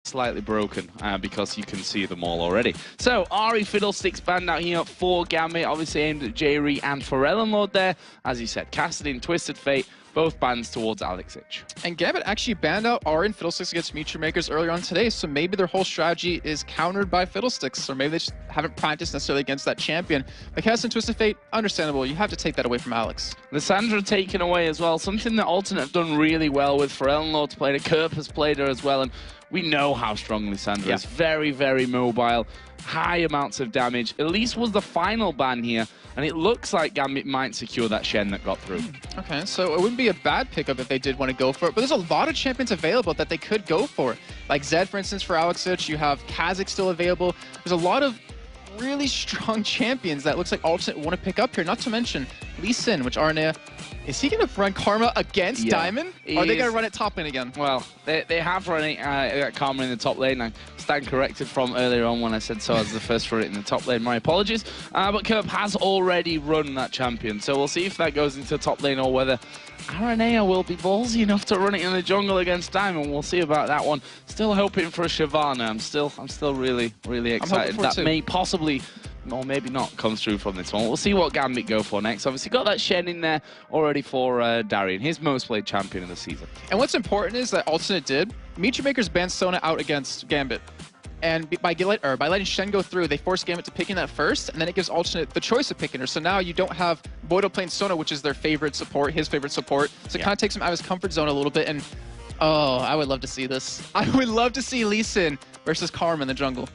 slightly broken because you can see them all already. So, Ari Fiddlesticks banned out here for Gambit, obviously aimed at J-Re and Pharrell Lord there. As you said, Cassidy and Twisted Fate, both bans towards Alex Ich. And Gambit actually banned out Ari and Fiddlesticks against Future Makers earlier on today, so maybe their whole strategy is countered by Fiddlesticks, or maybe they just haven't practiced necessarily against that champion. But Cassidy and Twisted Fate, understandable, you have to take that away from Alex. Lissandra taken away as well, something that Alternate have done really well with. Pharrell Lord's played her, Kerp has played her as well, and we know how strong Lissandra is. Very, very mobile, high amounts of damage. Elise was the final ban here, and it looks like Gambit might secure that Shen that got through. Okay, so it wouldn't be a bad pickup if they did want to go for it, but there's a lot of champions available that they could go for. Like Zed, for instance, for Alex Ich, you have Kazik still available. There's a lot of really strong champions that looks like Alternate want to pick up here, not to mention Lee Sin, which Arnea, is he going to run Karma against Diamond? Or are they going to run it top lane again? Well, they have run it Karma in the top lane. I stand corrected from earlier on when I said so as the first run it in the top lane. My apologies. But Kerp has already run that champion. So we'll see if that goes into top lane or whether Aranea will be ballsy enough to run it in the jungle against Diamond. We'll see about that one. Still hoping for a Shyvana. I'm still really, really excited. That may possibly, or maybe not, come through from this one. We'll see what Gambit go for next. Obviously got that Shen in there already for Darian, his most played champion of the season. And what's important is that Alternate did, Meteor Makers banned Sona out against Gambit. And by letting Shen go through, they force Gambit to picking that first, and then it gives Alternate the choice of picking her. So now you don't have Boido playing Sona, which is their favorite support, his favorite support. So it kind of takes him out of his comfort zone a little bit. And oh, I would love to see this. I would love to see Lee Sin versus Karma in the jungle.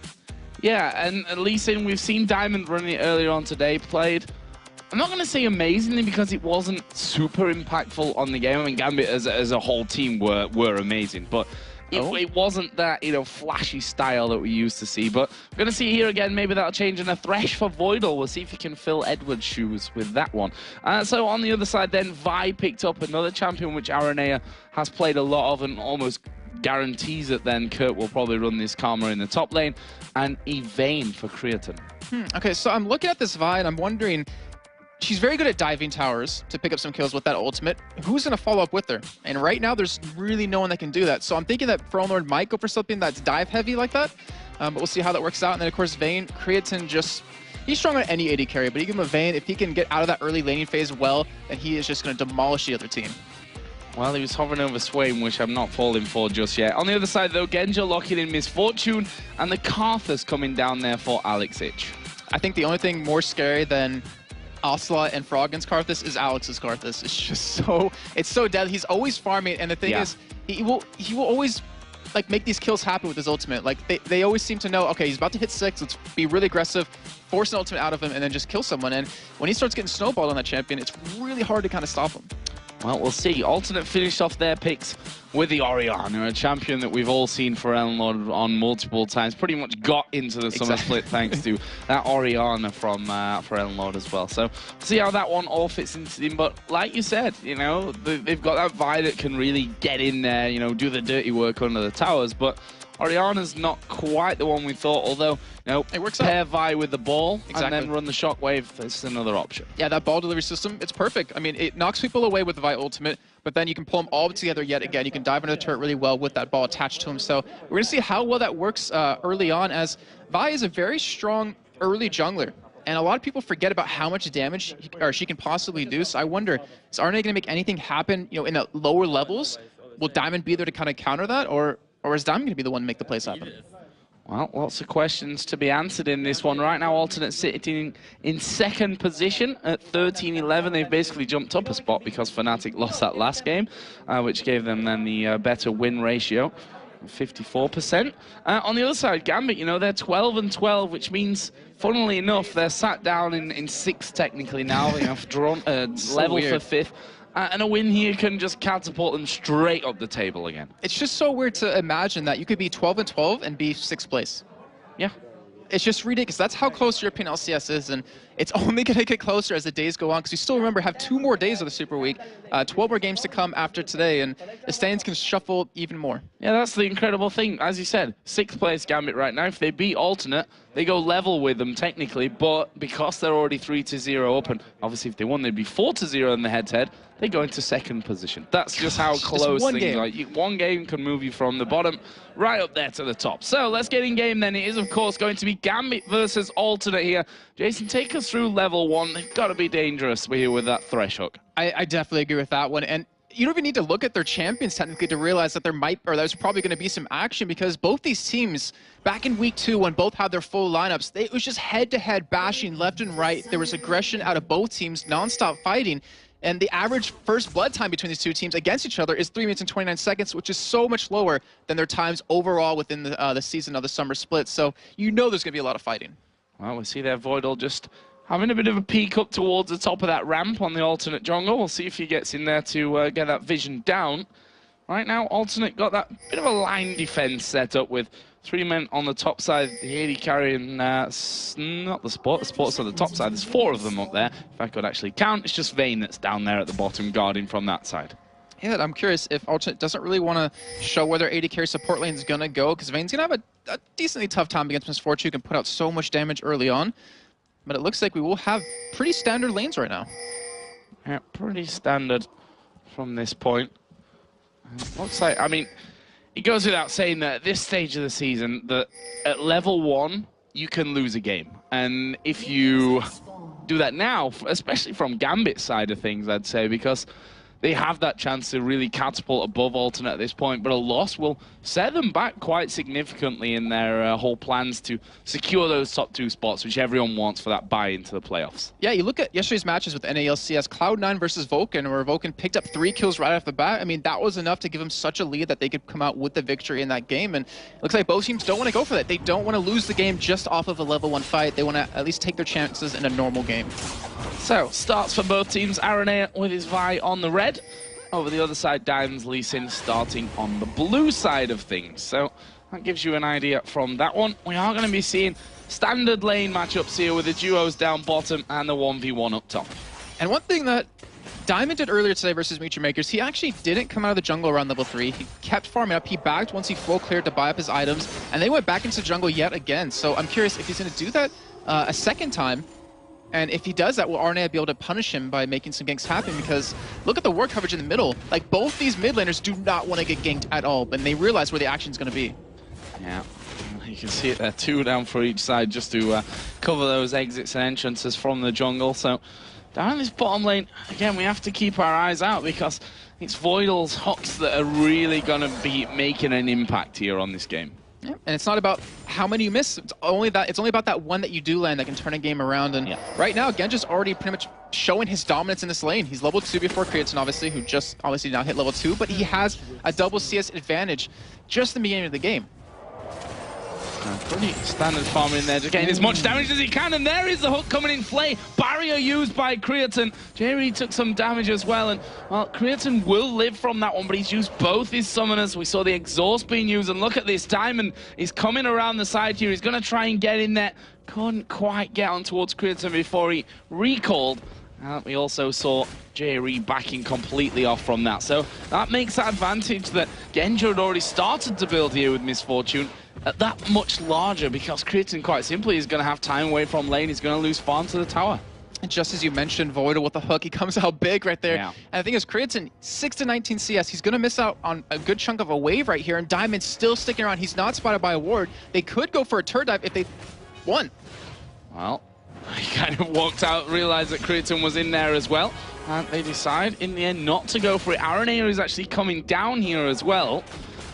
Yeah, and Lee Sin, we've seen Diamond running it earlier on today, played, I'm not going to say amazingly because it wasn't super impactful on the game. I mean, Gambit as a whole team were amazing, but it wasn't that, flashy style that we used to see. But we're going to see here again, maybe that'll change in a Thresh for Voidal. We'll see if he can fill Edward's shoes with that one. So on the other side then, Vi picked up another champion which Aranea has played a lot of and almost guarantees that then Kurt will probably run this Karma in the top lane, and Evane for Creatine. Okay, so I'm looking at this Vi and I'm wondering, she's very good at diving towers to pick up some kills with that ultimate. Who's going to follow up with her? And right now, there's really no one that can do that. So I'm thinking that Pharrell Lord might go for something that's dive heavy like that, but we'll see how that works out. And then, of course, Vayne, Creatine he's strong on any AD carry, but you give him a Vayne, if he can get out of that early laning phase well, then he is just going to demolish the other team. Well, he was hovering over Swain, which I'm not falling for just yet. On the other side, though, Genja locking in Misfortune, and the Karthus coming down there for Alex Ich. I think the only thing more scary than Ocelot and Froggen's Karthus is Alex's Karthus. It's just it's so deadly. He's always farming, and the thing is, he will always make these kills happen with his ultimate. Like they always seem to know, okay, he's about to hit 6, let's be really aggressive, force an ultimate out of him, and then just kill someone. And when he starts getting snowballed on that champion, it's really hard to kind of stop him. Well, we'll see. Alternate finished off their picks with the Orianna, a champion that we've all seen for Lord on multiple times. Pretty much got into the summer split thanks to that Orianna from for Lord as well. So see how that one all fits into them. But like you said, they've got that Vi that can really get in there, do the dirty work under the towers. But Orianna's not quite the one we thought, although, it works pair out. Vi with the ball and then run the shockwave. That's another option. Yeah, that ball delivery system, it's perfect. I mean, it knocks people away with the Vi ultimate, but then you can pull them all together yet again. You can dive into the turret really well with that ball attached to him. So we're going to see how well that works early on, as Vi is a very strong early jungler. And a lot of people forget about how much damage she can possibly do. So I wonder, is Arne going to make anything happen in the lower levels? Will Diamond be there to kind of counter that? Or is Diamond going to be the one to make the plays happen? Well, lots of questions to be answered in this one. Right now, Alternate sitting in second position at 13-11. They've basically jumped up a spot because Fnatic lost that last game, which gave them then the better win ratio, 54%. On the other side, Gambit, they're 12-12, which means, funnily enough, they're sat down in 6th technically now. They have drawn level for 5th. And a win here can just catapult them straight up the table again. It's just so weird to imagine that you could be 12-12 and be 6th place. Yeah. It's just ridiculous. That's how close European LCS is, and it's only going to get closer as the days go on, because we still remember have 2 more days of the Super Week, 12 more games to come after today, and the standings can shuffle even more. Yeah, that's the incredible thing. As you said, 6th place Gambit right now. If they beat Alternate, they go level with them technically, but because they're already 3-0 up, and obviously if they won, they'd be 4-0 in the head-to-head, they go into 2nd position. That's just how close things are. One game can move you from the bottom right up there to the top. So let's get in game then. It is, of course, going to be Gambit versus Alternate here. Jason, take us through level 1. They've got to be dangerous here with that Thresh hook. I definitely agree with that one. And you don't even need to look at their champions technically to realize that there's probably going to be some action, because both these teams, back in week 2 when both had their full lineups, it was just head-to-head bashing left and right. There was aggression out of both teams, non-stop fighting. And the average first blood time between these two teams against each other is 3 minutes and 29 seconds, which is so much lower than their times overall within the season of the summer split. So you know there's going to be a lot of fighting. Well, we see there Voidal just having a bit of a peek up towards the top of that ramp on the Alternate jungle. We'll see if he gets in there to get that vision down. Right now, Alternate got that bit of a line defense set up with 3 men on the top side. The AD carrying, not the Sport. The Sport's on the top side. There's 4 of them up there. If I could actually count, it's just Vayne that's down there at the bottom guarding from that side. Yeah, I'm curious if Alternate doesn't really want to show where their AD carry support lane is going to go, because Vayne's going to have a decently tough time against Misfortune, who can put out so much damage early on. But it looks like we will have pretty standard lanes right now. Yeah, pretty standard from this point. Looks like, I mean, it goes without saying that at this stage of the season, that at level 1, you can lose a game. And if you do that now, especially from Gambit's side of things, I'd say, because they have that chance to really catapult above Alternate at this point, but a loss will set them back quite significantly in their whole plans to secure those top 2 spots, which everyone wants for that buy into the playoffs. Yeah, you look at yesterday's matches with LCS, Cloud9 versus Vulcan, where Vulcan picked up 3 kills right off the bat. I mean, that was enough to give them such a lead that they could come out with the victory in that game, and it looks like both teams don't want to go for that. They don't want to lose the game just off of a level 1 fight. They want to at least take their chances in a normal game. So, starts for both teams. Aranea with his Vi on the red. Over the other side, Diamond's Lee Sin starting on the blue side of things. So, that gives you an idea from that one. We are going to be seeing standard lane matchups here with the duos down bottom and the 1v1 up top. And one thing that Diamond did earlier today versus Mutual Makers, he actually didn't come out of the jungle around level 3. He kept farming up. He backed once he full cleared to buy up his items, and they went back into jungle yet again. So I'm curious if he's going to do that a second time. And if he does that, will Aranea be able to punish him by making some ganks happen? Because look at the ward coverage in the middle. Like, both these mid laners do not want to get ganked at all, and they realize where the action's going to be. Yeah, you can see it there, 2 down for each side just to cover those exits and entrances from the jungle. So down in this bottom lane, again, we have to keep our eyes out, because it's Voidal's hooks that are really going to be making an impact here on this game. Yeah. And it's not about how many you miss. It's only about that one that you do land that can turn a game around. And right now, Genja's already pretty much showing his dominance in this lane. He's level 2 before Creatine, obviously, who just obviously now hit level 2, but he has a double CS advantage just in the beginning of the game. Pretty standard farm in there, just getting as much damage as he can, and there is the hook coming in play. Barrier used by Creatine. Jerry took some damage as well, and well, Creatine will live from that one, but he's used both his summoners. We saw the exhaust being used, and look at this. Diamond is coming around the side here. He's going to try and get in there. Couldn't quite get on towards Creatine before he recalled. We also saw Jerry backing completely off from that. So that makes that advantage that Genja had already started to build here with Misfortune that much larger, because Creatine quite simply is going to have time away from lane. He's going to lose farm to the tower. And just as you mentioned, Voidal with the hook, he comes out big right there. Yeah. And the thing is, Creatine, 6-19 CS, he's going to miss out on a good chunk of a wave right here, and Diamond's still sticking around. He's not spotted by a ward. They could go for a turret dive if they won. Well, he kind of walked out, realized that Creatine was in there as well, and they decide in the end not to go for it. Aranea is actually coming down here as well,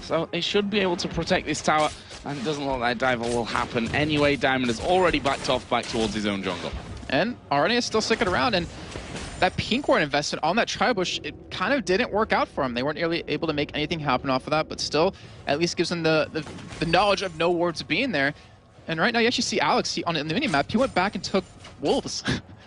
so they should be able to protect this tower, and it doesn't look like dive will happen anyway. Diamond has already backed off back towards his own jungle. And Aranea is still sticking around, and that pink ward investment on that Tri-Bush, it kind of didn't work out for him. They weren't really able to make anything happen off of that, but still at least gives them the knowledge of no wards being there. And right now you actually see Alex on the minimap, he went back and took Wolves.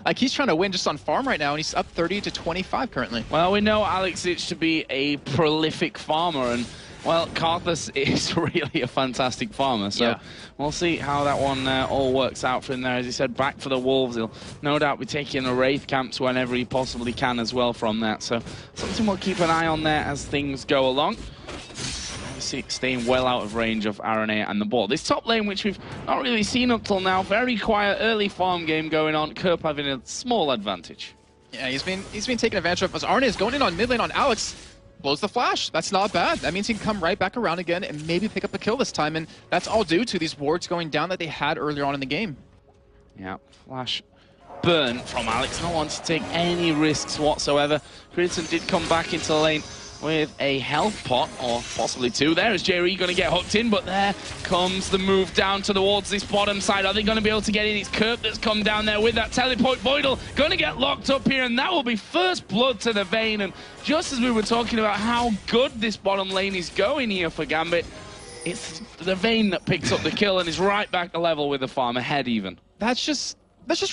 Like, he's trying to win just on farm right now, and he's up 30 to 25 currently. Well, we know Alex Itch to be a prolific farmer, and Well, Karthus is really a fantastic farmer, so Yeah. we'll see how that one all works out for him there. As he said, back for the Wolves. He'll no doubt be taking the Wraith camps whenever he possibly can as well from that. So something we'll keep an eye on there as things go along. Obviously staying well out of range of RNA and the ball. This top lane, which we've not really seen up till now, very quiet early farm game going on. Kerp having a small advantage. Yeah, he's been taken advantage of as Arne is going in on mid lane on Alex. Blows the flash. That's not bad. That means he can come right back around again and maybe pick up a kill this time. And that's all due to these wards going down that they had earlier on in the game. Yeah, flash burn from Alex. Not wanting to take any risks whatsoever. Crimson did come back into the lane with a health pot, or possibly two. There is Jerry going to get hooked in, but there comes the move down towards this bottom side. Are they going to be able to get in? It's Kerp that's come down there with that teleport. Voidal going to get locked up here, and that will be first blood to the vein. And just as we were talking about how good this bottom lane is going here for Gambit, it's the vein that picks up the kill and is right back to level with the farm, ahead even. That's just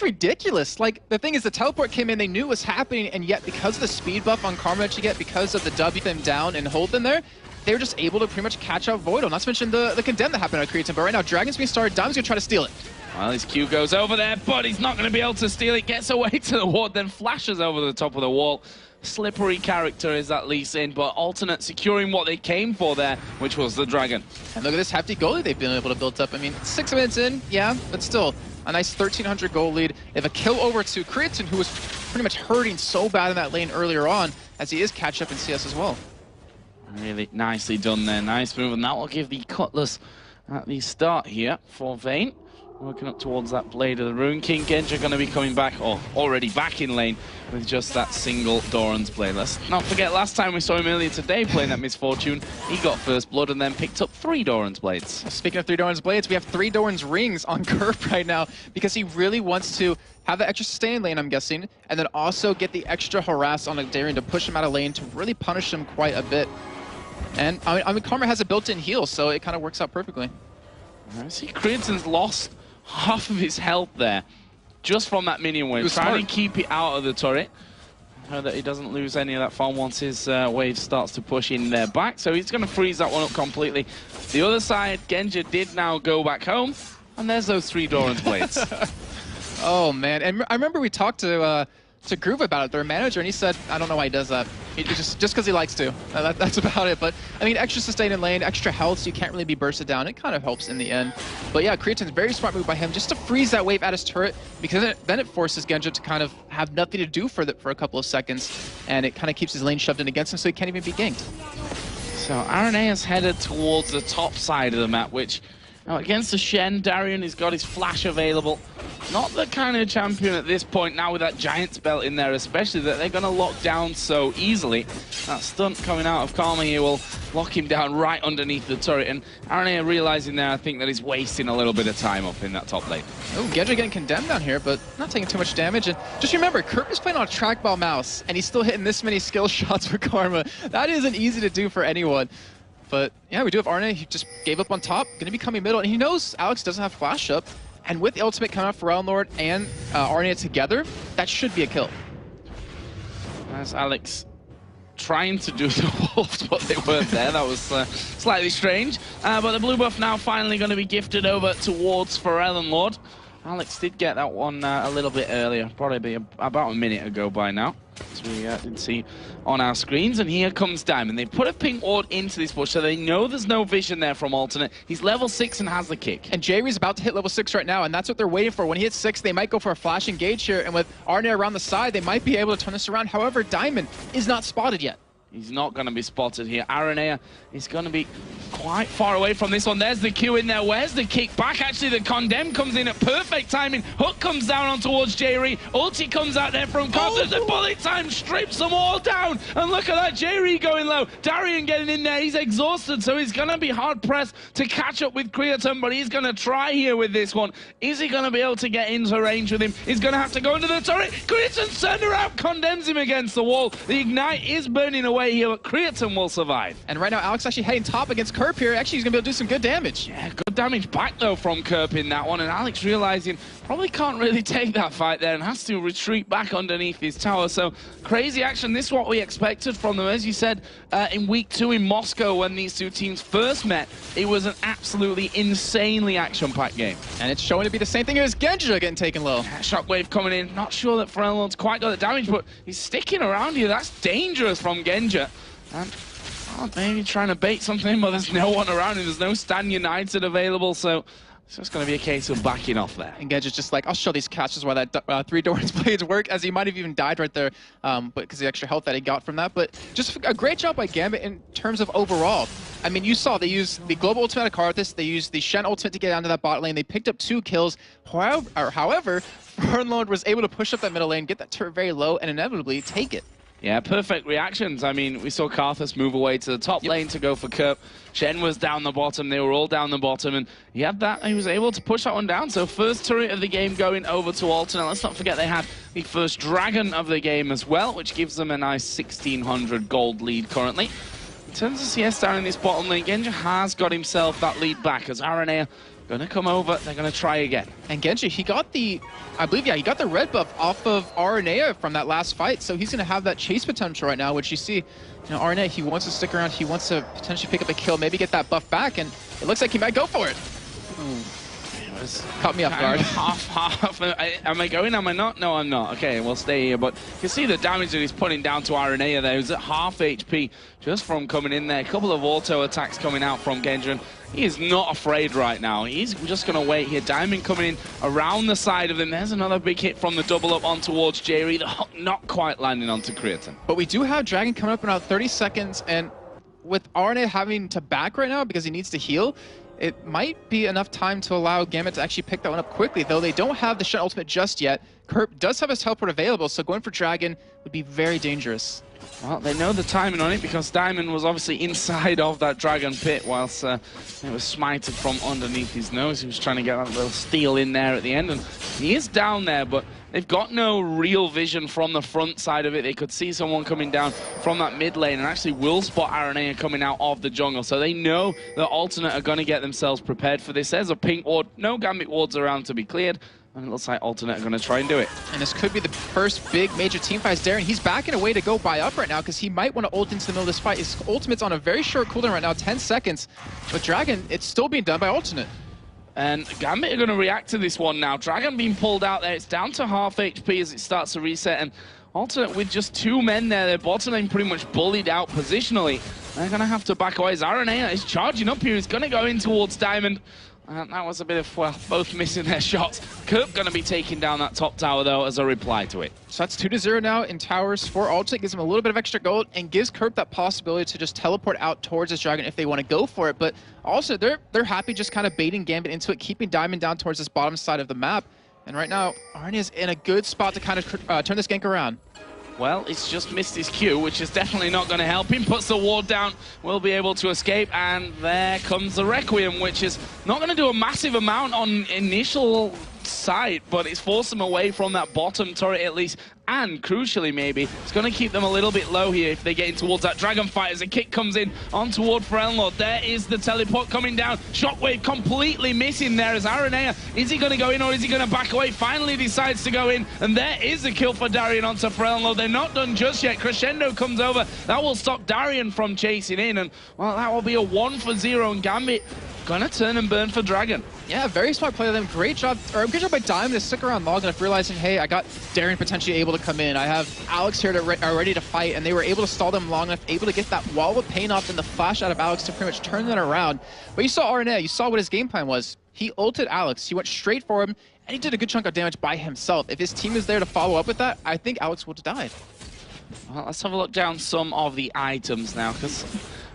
ridiculous. Like, the thing is, the teleport came in, they knew it was happening, and yet because of the speed buff on Karma that you get, because of the W them down and hold them there, they were just able to pretty much catch out Voidal. Not to mention the condemn that happened at Creative, but right now Dragon's being started, Diamond's gonna try to steal it. Well, his Q goes over there, but he's not going to be able to steal it. Gets away to the ward, then flashes over the top of the wall. Slippery character is that Lee Sin, but Alternate securing what they came for there, which was the Dragon. And look at this hefty goal lead they've been able to build up. I mean, 6 minutes in, yeah, but still a nice 1,300 goal lead. They have a kill over to Creatin, who was pretty much hurting so bad in that lane earlier on, as he is catch up in CS as well. Really nicely done there, nice move, and that will give the Cutlass at the start here for Vayne. Working up towards that Blade of the Rune King. Genja going to be coming back, or already back in lane, with just that single Doran's Blade. Let's not forget, last time we saw him earlier today playing that Misfortune, he got first blood and then picked up 3 Doran's Blades. Speaking of 3 Doran's Blades, we have 3 Doran's Rings on Kerp right now, because he really wants to have the extra sustain lane, I'm guessing, and then also get the extra harass on a Darien to push him out of lane to really punish him quite a bit. And I mean Karma has a built-in heal, so it kind of works out perfectly. I see Creatin's lost half of his health there, just from that minion wave, trying to keep it out of the turret. So that he doesn't lose any of that farm once his wave starts to push in their back. So he's going to freeze that one up completely. The other side, Genja did now go back home, and there's those 3 Doran's Blades. Oh man, and I remember we talked to Groove about it, their manager, and he said, I don't know why he does that. He just because he likes to. That's about it. But I mean, extra sustain in lane, extra health, so you can't really be bursted down. It kind of helps in the end. But yeah, Creatin's very smart move by him, just to freeze that wave at his turret, because then it forces Genja to kind of have nothing to do for a couple of seconds, and it kind of keeps his lane shoved in against him, so he can't even be ganked. So RNA has headed towards the top side of the map, which against the Shen, Darien has got his flash available. Not the kind of champion at this point now with that Giant's belt in there, especially that they're going to lock down so easily. That stunt coming out of Karma here will lock him down right underneath the turret. And RNA are realizing there, I think, that he's wasting a little bit of time up in that top lane. Oh, Genja getting condemned down here, but not taking too much damage. And just remember, Kerp is playing on a trackball mouse, and he's still hitting this many skill shots for Karma. That isn't easy to do for anyone. But yeah, we do have Arne. He just gave up on top, going to be coming middle, and he knows Alex doesn't have flash up. And with the ultimate coming out for Realm Lord and Arne together, that should be a kill. As Alex trying to do the wolves, but they weren't there. That was slightly strange. But the blue buff now finally going to be gifted over towards Realm Lord. Alex did get that one a little bit earlier, probably about a minute ago by now, as we did see on our screens. And here comes Diamond. They put a pink ward into this bush, so they know there's no vision there from Alternate. He's level 6 and has the kick. And Jerry's about to hit level 6 right now, and that's what they're waiting for. When he hits 6, they might go for a flash engage here, and with Arne around the side, they might be able to turn this around. However, Diamond is not spotted yet. He's not going to be spotted here. Aranea is going to be quite far away from this one. There's the Q in there. Where's the kick back? Actually, the Condemn comes in at perfect timing. Hook comes down on towards Jerry. Ulti comes out there from Carter. The bullet time strips them all down. And look at that, Jerry going low. Darien getting in there. He's exhausted, so he's going to be hard-pressed to catch up with Creaton, but he's going to try here with this one. Is he going to be able to get into range with him? He's going to have to go into the turret. Creaton turned around, condemns him against the wall. The Ignite is burning away. away here, but Creatine will survive. And right now, Alex actually heading top against Kerp here. Actually, he's going to be able to do some good damage. Yeah, good damage back, though, from Kerp in that one. And Alex realizing probably can't really take that fight there and has to retreat back underneath his tower. So crazy action. This is what we expected from them. As you said, in week 2 in Moscow, when these two teams first met, it was an absolutely insanely action-packed game. And it's showing to be the same thing here as Genja getting taken low. Shockwave coming in. Not sure that Pharrell's quite got the damage, but he's sticking around here. That's dangerous from Genja. And maybe trying to bait something, but there's no one around him. There's no Stan United available, so it's just going to be a case of backing off there. And Genja's just like, I'll show these catches why that 3 Doran's blades work, as he might have even died right there, but because the extra health that he got from that. But just a great job by Gambit in terms of overall. I mean, you saw they used the global ultimate Karthus, they used the Shen ultimate to get down to that bot lane, they picked up 2 kills. However, Fernlord was able to push up that middle lane, get that turret very low, and inevitably take it. Yeah, perfect reactions. I mean, we saw Karthus move away to the top lane to go for Kerp. Shen was down the bottom. They were all down the bottom, and he had that. He was able to push that one down. So first turret of the game going over to Alternate. Let's not forget they had the first dragon of the game as well, which gives them a nice 1,600 gold lead currently. In terms of CS down in this bottom lane, Genja has got himself that lead back as RNA gonna come over, they're gonna try again. And Genja, he got the, I believe, yeah, he got the red buff off of RNA from that last fight, so he's gonna have that chase potential right now, which you see, you know, RNA, he wants to stick around, he wants to potentially pick up a kill, maybe get that buff back, and it looks like he might go for it. Caught me off guard. Half. Am I going? Am I not? No, I'm not. Okay, we'll stay here. But you can see the damage that he's putting down to RNA there. He's at half HP just from coming in there. A couple of auto attacks coming out from Genja. He is not afraid right now. He's just going to wait here. Diamond coming in around the side of him. There's another big hit from the double up on towards Jerry. The hook not quite landing onto Creatine. But we do have Dragon coming up in about 30 seconds. And with RNA having to back right now because he needs to heal, it might be enough time to allow Gambit to actually pick that one up quickly, though they don't have the Shen ultimate just yet. Kerp does have his teleport available, so going for Dragon would be very dangerous. Well, they know the timing on it because Diamond was obviously inside of that Dragon pit whilst it was smited from underneath his nose. He was trying to get that little steal in there at the end, and he is down there, but they've got no real vision from the front side of it. They could see someone coming down from that mid lane and actually will spot RNA coming out of the jungle. So they know that Alternate are going to get themselves prepared for this. There's a pink ward, no Gambit wards around to be cleared. And it looks like Alternate are going to try and do it. And this could be the first big major team fight. Darren, he's backing away to go buy up right now because he might want to ult into the middle of this fight. His ultimate's on a very short cooldown right now, 10 seconds. But Dragon, it's still being done by Alternate. And Gambit are going to react to this one now. Dragon being pulled out there. It's down to half HP as it starts to reset. And Alternate with just 2 men there. Their bottom lane pretty much bullied out positionally. They're going to have to back away. Zaranaea is charging up here. He's going to go in towards Diamond. That was a bit of, well, both missing their shots. Kerp going to be taking down that top tower, though, as a reply to it. So that's 2-0 now in towers for Alternate. Gives him a little bit of extra gold and gives Kerp that possibility to just teleport out towards this Dragon if they want to go for it. But also, they're happy just kind of baiting Gambit into it, keeping Diamond down towards this bottom side of the map. And right now, Arnie is in a good spot to kind of turn this gank around. Well, it's just missed his Q, which is definitely not going to help him. Puts the ward down, will be able to escape, and there comes the Requiem, which is not going to do a massive amount on initial sight, but it's forced them away from that bottom turret at least, and crucially maybe, it's going to keep them a little bit low here if they get in towards that Dragon fight as a kick comes in on toward Pharrell. There is the teleport coming down. Shockwave completely missing there as Aranea. Is he going to go in or is he going to back away? Finally decides to go in, and there is a kill for Darian onto Pharrell. They're not done just yet. Crescendo comes over. That will stop Darian from chasing in, and well, that will be a 1-for-0, and Gambit gonna turn and burn for Dragon. Yeah, very smart play of them. Great job by Diamond to stick around long enough, realizing, hey, I got Darren potentially able to come in. I have Alex here ready to fight, and they were able to stall them long enough, able to get that wall of pain off and the flash out of Alex to pretty much turn that around. But you saw RNA, you saw what his game plan was. He ulted Alex, he went straight for him, and he did a good chunk of damage by himself. If his team is there to follow up with that, I think Alex would have died. Well, let's have a look down some of the items now, because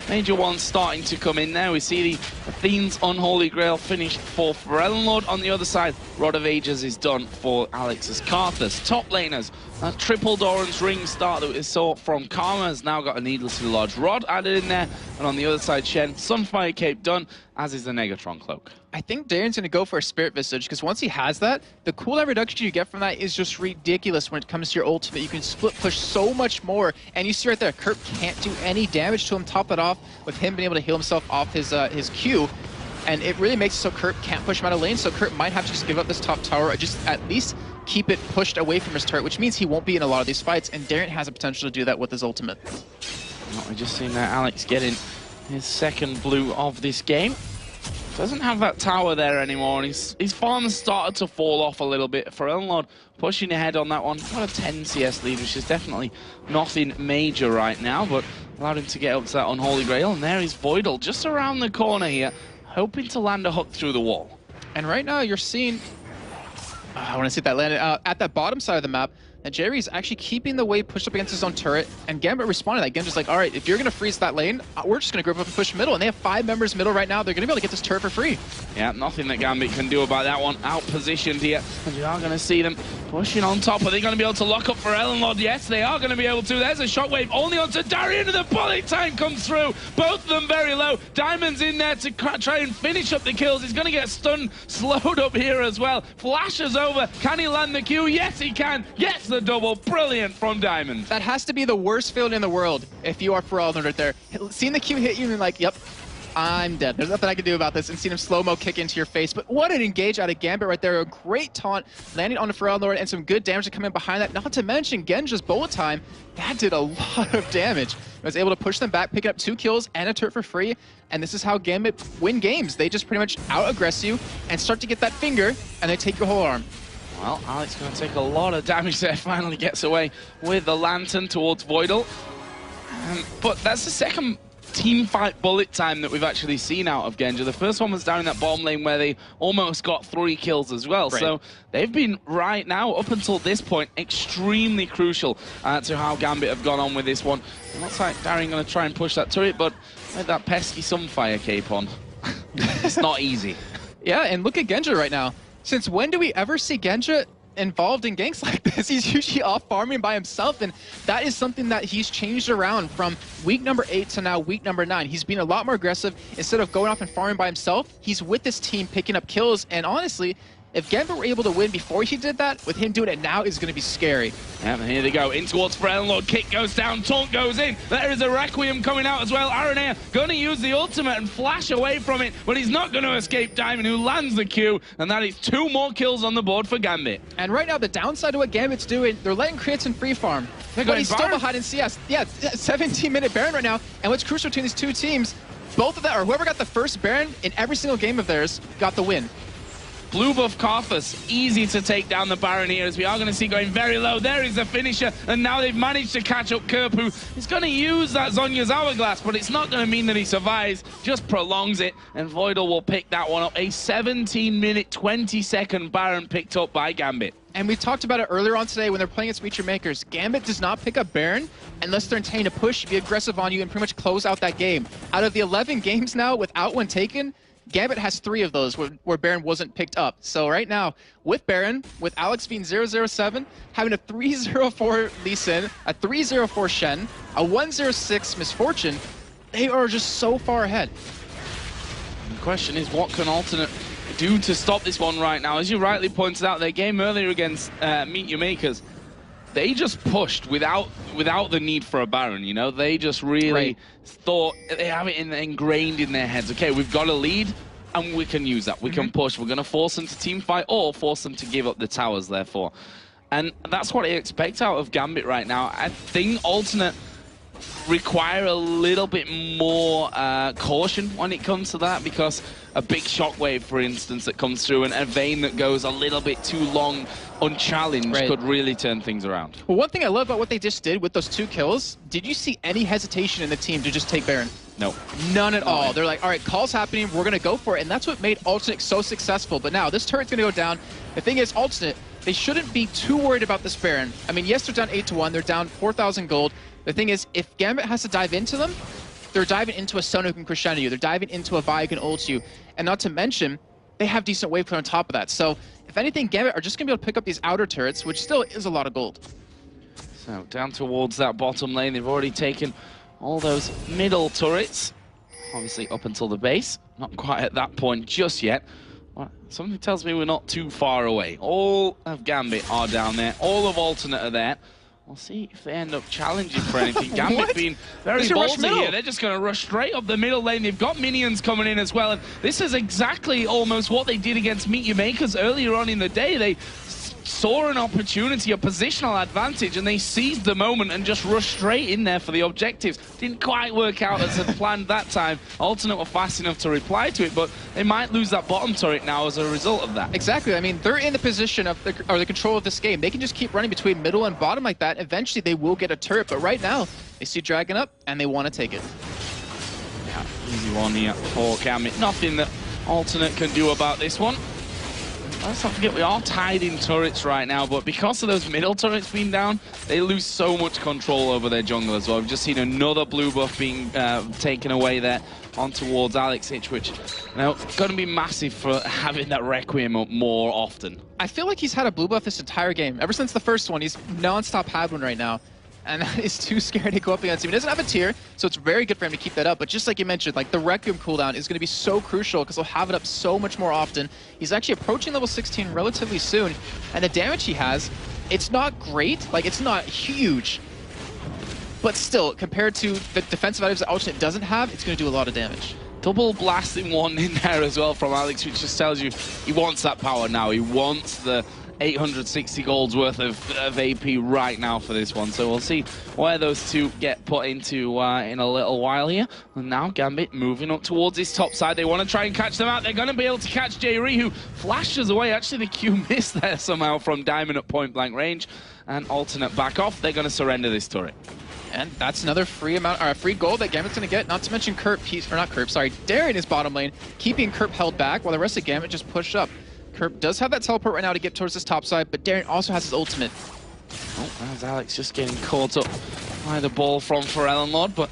major ones starting to come in there. We see the Athene's Unholy Grail finished for Pharrell. On the other side, Rod of Ages is done for Alex's Karthus. Top laners, That triple Doran's ring start that we saw from Karma has now got a needlessly large rod added in there. And on the other side, Shen, Sunfire Cape done, as is the Negatron Cloak. I think Darren's going to go for a Spirit Visage, because once he has that, the cooldown reduction you get from that is just ridiculous when it comes to your ultimate. You can split push so much more, and you see right there, Kurt can't do any damage to him. Top it off with him being able to heal himself off his Q. And it really makes it so Kurt can't push him out of lane, so Kurt might have to just give up this top tower, or just at least keep it pushed away from his turret, which means he won't be in a lot of these fights, and Darren has the potential to do that with his ultimate. Well, we've just seen Alex getting his second blue of this game. Doesn't have that tower there anymore, and his farm started to fall off a little bit. For Elnlord pushing ahead on that one. Got a 10 CS lead, which is definitely nothing major right now, but allowed him to get up to that Unholy Grail, and there is Voidal just around the corner here, hoping to land a hook through the wall. And right now you're seeing, I want to see that landed at that bottom side of the map, and Jerry's actually keeping the wave pushed up against his own turret, and Gambit responded. That Gambit's like, all right, if you're going to freeze that lane, we're just going to group up and push middle, and they have 5 members middle right now. They're going to be able to get this turret for free. Yeah, nothing that Gambit can do about that one. Out-positioned here, and you are going to see them pushing on top. Are they going to be able to lock up for Elnlord? Yes, they are going to be able to. There's a shockwave only onto Darian, and the bullet time comes through. Both of them very low. Diamond's in there to try and finish up the kills. He's going to get stunned, slowed up here as well. Flashes over. Can he land the Q? Yes, he can. Gets the double. Brilliant from Diamond. That has to be the worst feeling in the world if you are for Elnlord right there. Seeing the Q hit you and like, yep, I'm dead. There's nothing I can do about this, and seeing him slow-mo kick into your face. But what an engage out of Gambit right there. A great taunt landing on the Elnlord, and some good damage to come in behind that. Not to mention Genja's bullet time. That did a lot of damage. It was able to push them back, picking up 2 kills and a turret for free. And this is how Gambit win games. They just pretty much out-aggress you and start to get that finger, and they take your whole arm. Well, Alex going to take a lot of damage there. Finally gets away with the Lantern towards Voidal. But that's the second team fight bullet time that we've actually seen out of Genja. The first one was down in that bottom lane where they almost got 3 kills as well. Right. So they've been, right now, up until this point, extremely crucial to how Gambit have gone on with this one. It looks like Darian going to try and push that turret, but with that pesky Sunfire Cape on, it's not easy. Yeah, and look at Genja right now. Since when do we ever see Genja involved in ganks like this? He's usually off farming by himself, and that is something that he's changed around from week number 8 to now week number 9. He's been a lot more aggressive. Instead of going off and farming by himself, he's with this team picking up kills, and honestly, if Gambit were able to win before he did that, with him doing it now is going to be scary. Yeah, and here they go. In towards Elnlord. Kick goes down. Taunt goes in. There is a Requiem coming out as well. Aranea going to use the ultimate and flash away from it, but he's not going to escape Diamond, who lands the Q, and that is 2 more kills on the board for Gambit. And right now, the downside of what Gambit's doing, they're letting Creatin free farm. But he's still behind in CS. Yeah, 17-minute Baron right now. And what's crucial between these 2 teams, both of them, or whoever got the first Baron in every single game of theirs, got the win. Blue buff Karthus, easy to take down the Baron here, as we are going to see going very low. There is the finisher, and now they've managed to catch up Kerpu. He's going to use that Zhonya's Hourglass, but it's not going to mean that he survives, just prolongs it, and Voidal will pick that one up. A 17-minute, 20-second Baron picked up by Gambit. And we talked about it earlier on today when they're playing against Feature Makers. Gambit does not pick up Baron unless they're intending to push, be aggressive on you, and pretty much close out that game. Out of the 11 games now without one taken, Gambit has 3 of those where Baron wasn't picked up. So right now, with Baron, with Alex being 0-0-7, having a 3-0-4 Lee Sin, a 3-0-4 Shen, a 1-0-6 Misfortune, they are just so far ahead. The question is, what can Alternate do to stop this one right now? As you rightly pointed out, their game earlier against Meet Your Makers, they just pushed without the need for a Baron, you know? They just really thought, they have it ingrained in their heads. Okay, we've got a lead, and we can use that. We can push. We're going to force them to team fight or force them to give up the towers, therefore. And that's what I expect out of Gambit right now. I think Alternate require a little bit more caution when it comes to that, because a big shockwave, for instance, that comes through and a Vayne that goes a little bit too long unchallenged could really turn things around. Well, one thing I love about what they just did with those 2 kills, did you see any hesitation in the team to just take Baron? No. None at all. They're like, all right, call's happening, we're going to go for it. And that's what made Alternate so successful. But now, this turret's going to go down. The thing is, Alternate, they shouldn't be too worried about this Baron. I mean, yes, they're down 8-1. They're down 4,000 gold. The thing is, if Gambit has to dive into them, they're diving into a Sona who can crescendo you. They're diving into a Vi who can ult you. And not to mention, they have decent wave clear on top of that. So, if anything, Gambit are just going to be able to pick up these outer turrets, which still is a lot of gold. So down towards that bottom lane, they've already taken all those middle turrets. Obviously up until the base. Not quite at that point just yet. Well, something tells me we're not too far away. All of Gambit are down there. All of Alternate are there. We'll see if they end up challenging for anything. Gambit being very ballsy here. They're just going to rush straight up the middle lane. They've got minions coming in as well. And this is exactly almost what they did against Meet Your Makers earlier on in the day. They saw an opportunity, a positional advantage, and they seized the moment and just rushed straight in there for the objectives. Didn't quite work out as had planned that time. Alternate were fast enough to reply to it, but they might lose that bottom turret now as a result of that. Exactly. I mean, they're in the position of the control of this game. They can just keep running between middle and bottom like that. Eventually, they will get a turret, but right now, they see Dragon up, and they want to take it. Yeah, easy one here for Gambit. Nothing that Alternate can do about this one. Let's not forget, we are tied in turrets right now, but because of those middle turrets being down, they lose so much control over their jungle as well. We've just seen another blue buff being taken away there on towards Alex Hitch, which now going to be massive for having that Requiem up more often. I feel like he's had a blue buff this entire game. Ever since the first one, he's non-stop had one right now. And he's too scared to go up against him. He doesn't have a tier, so it's very good for him to keep that up. But just like you mentioned, like the Requiem cooldown is going to be so crucial because he'll have it up so much more often. He's actually approaching level 16 relatively soon. And the damage he has, it's not great. Like, it's not huge. But still, compared to the defensive items that Alternate doesn't have, it's going to do a lot of damage. Double blasting one in there as well from Alex, which just tells you he wants that power now. He wants the 860 gold's worth of AP right now for this one. So we'll see where those two get put into in a little while here. And now Gambit moving up towards this top side. They want to try and catch them out. They're going to be able to catch J-Ree, who flashes away. Actually, the Q missed there somehow from Diamond at point blank range. And Alternate back off. They're going to surrender this turret. And that's another free gold that Gambit's going to get. Not to mention Darien is bottom lane, keeping Kerp held back while the rest of Gambit just pushed up. Kerp does have that teleport right now to get towards this top side, but Darien also has his ultimate. Oh, there's Alex just getting caught up by the ball from Lord, but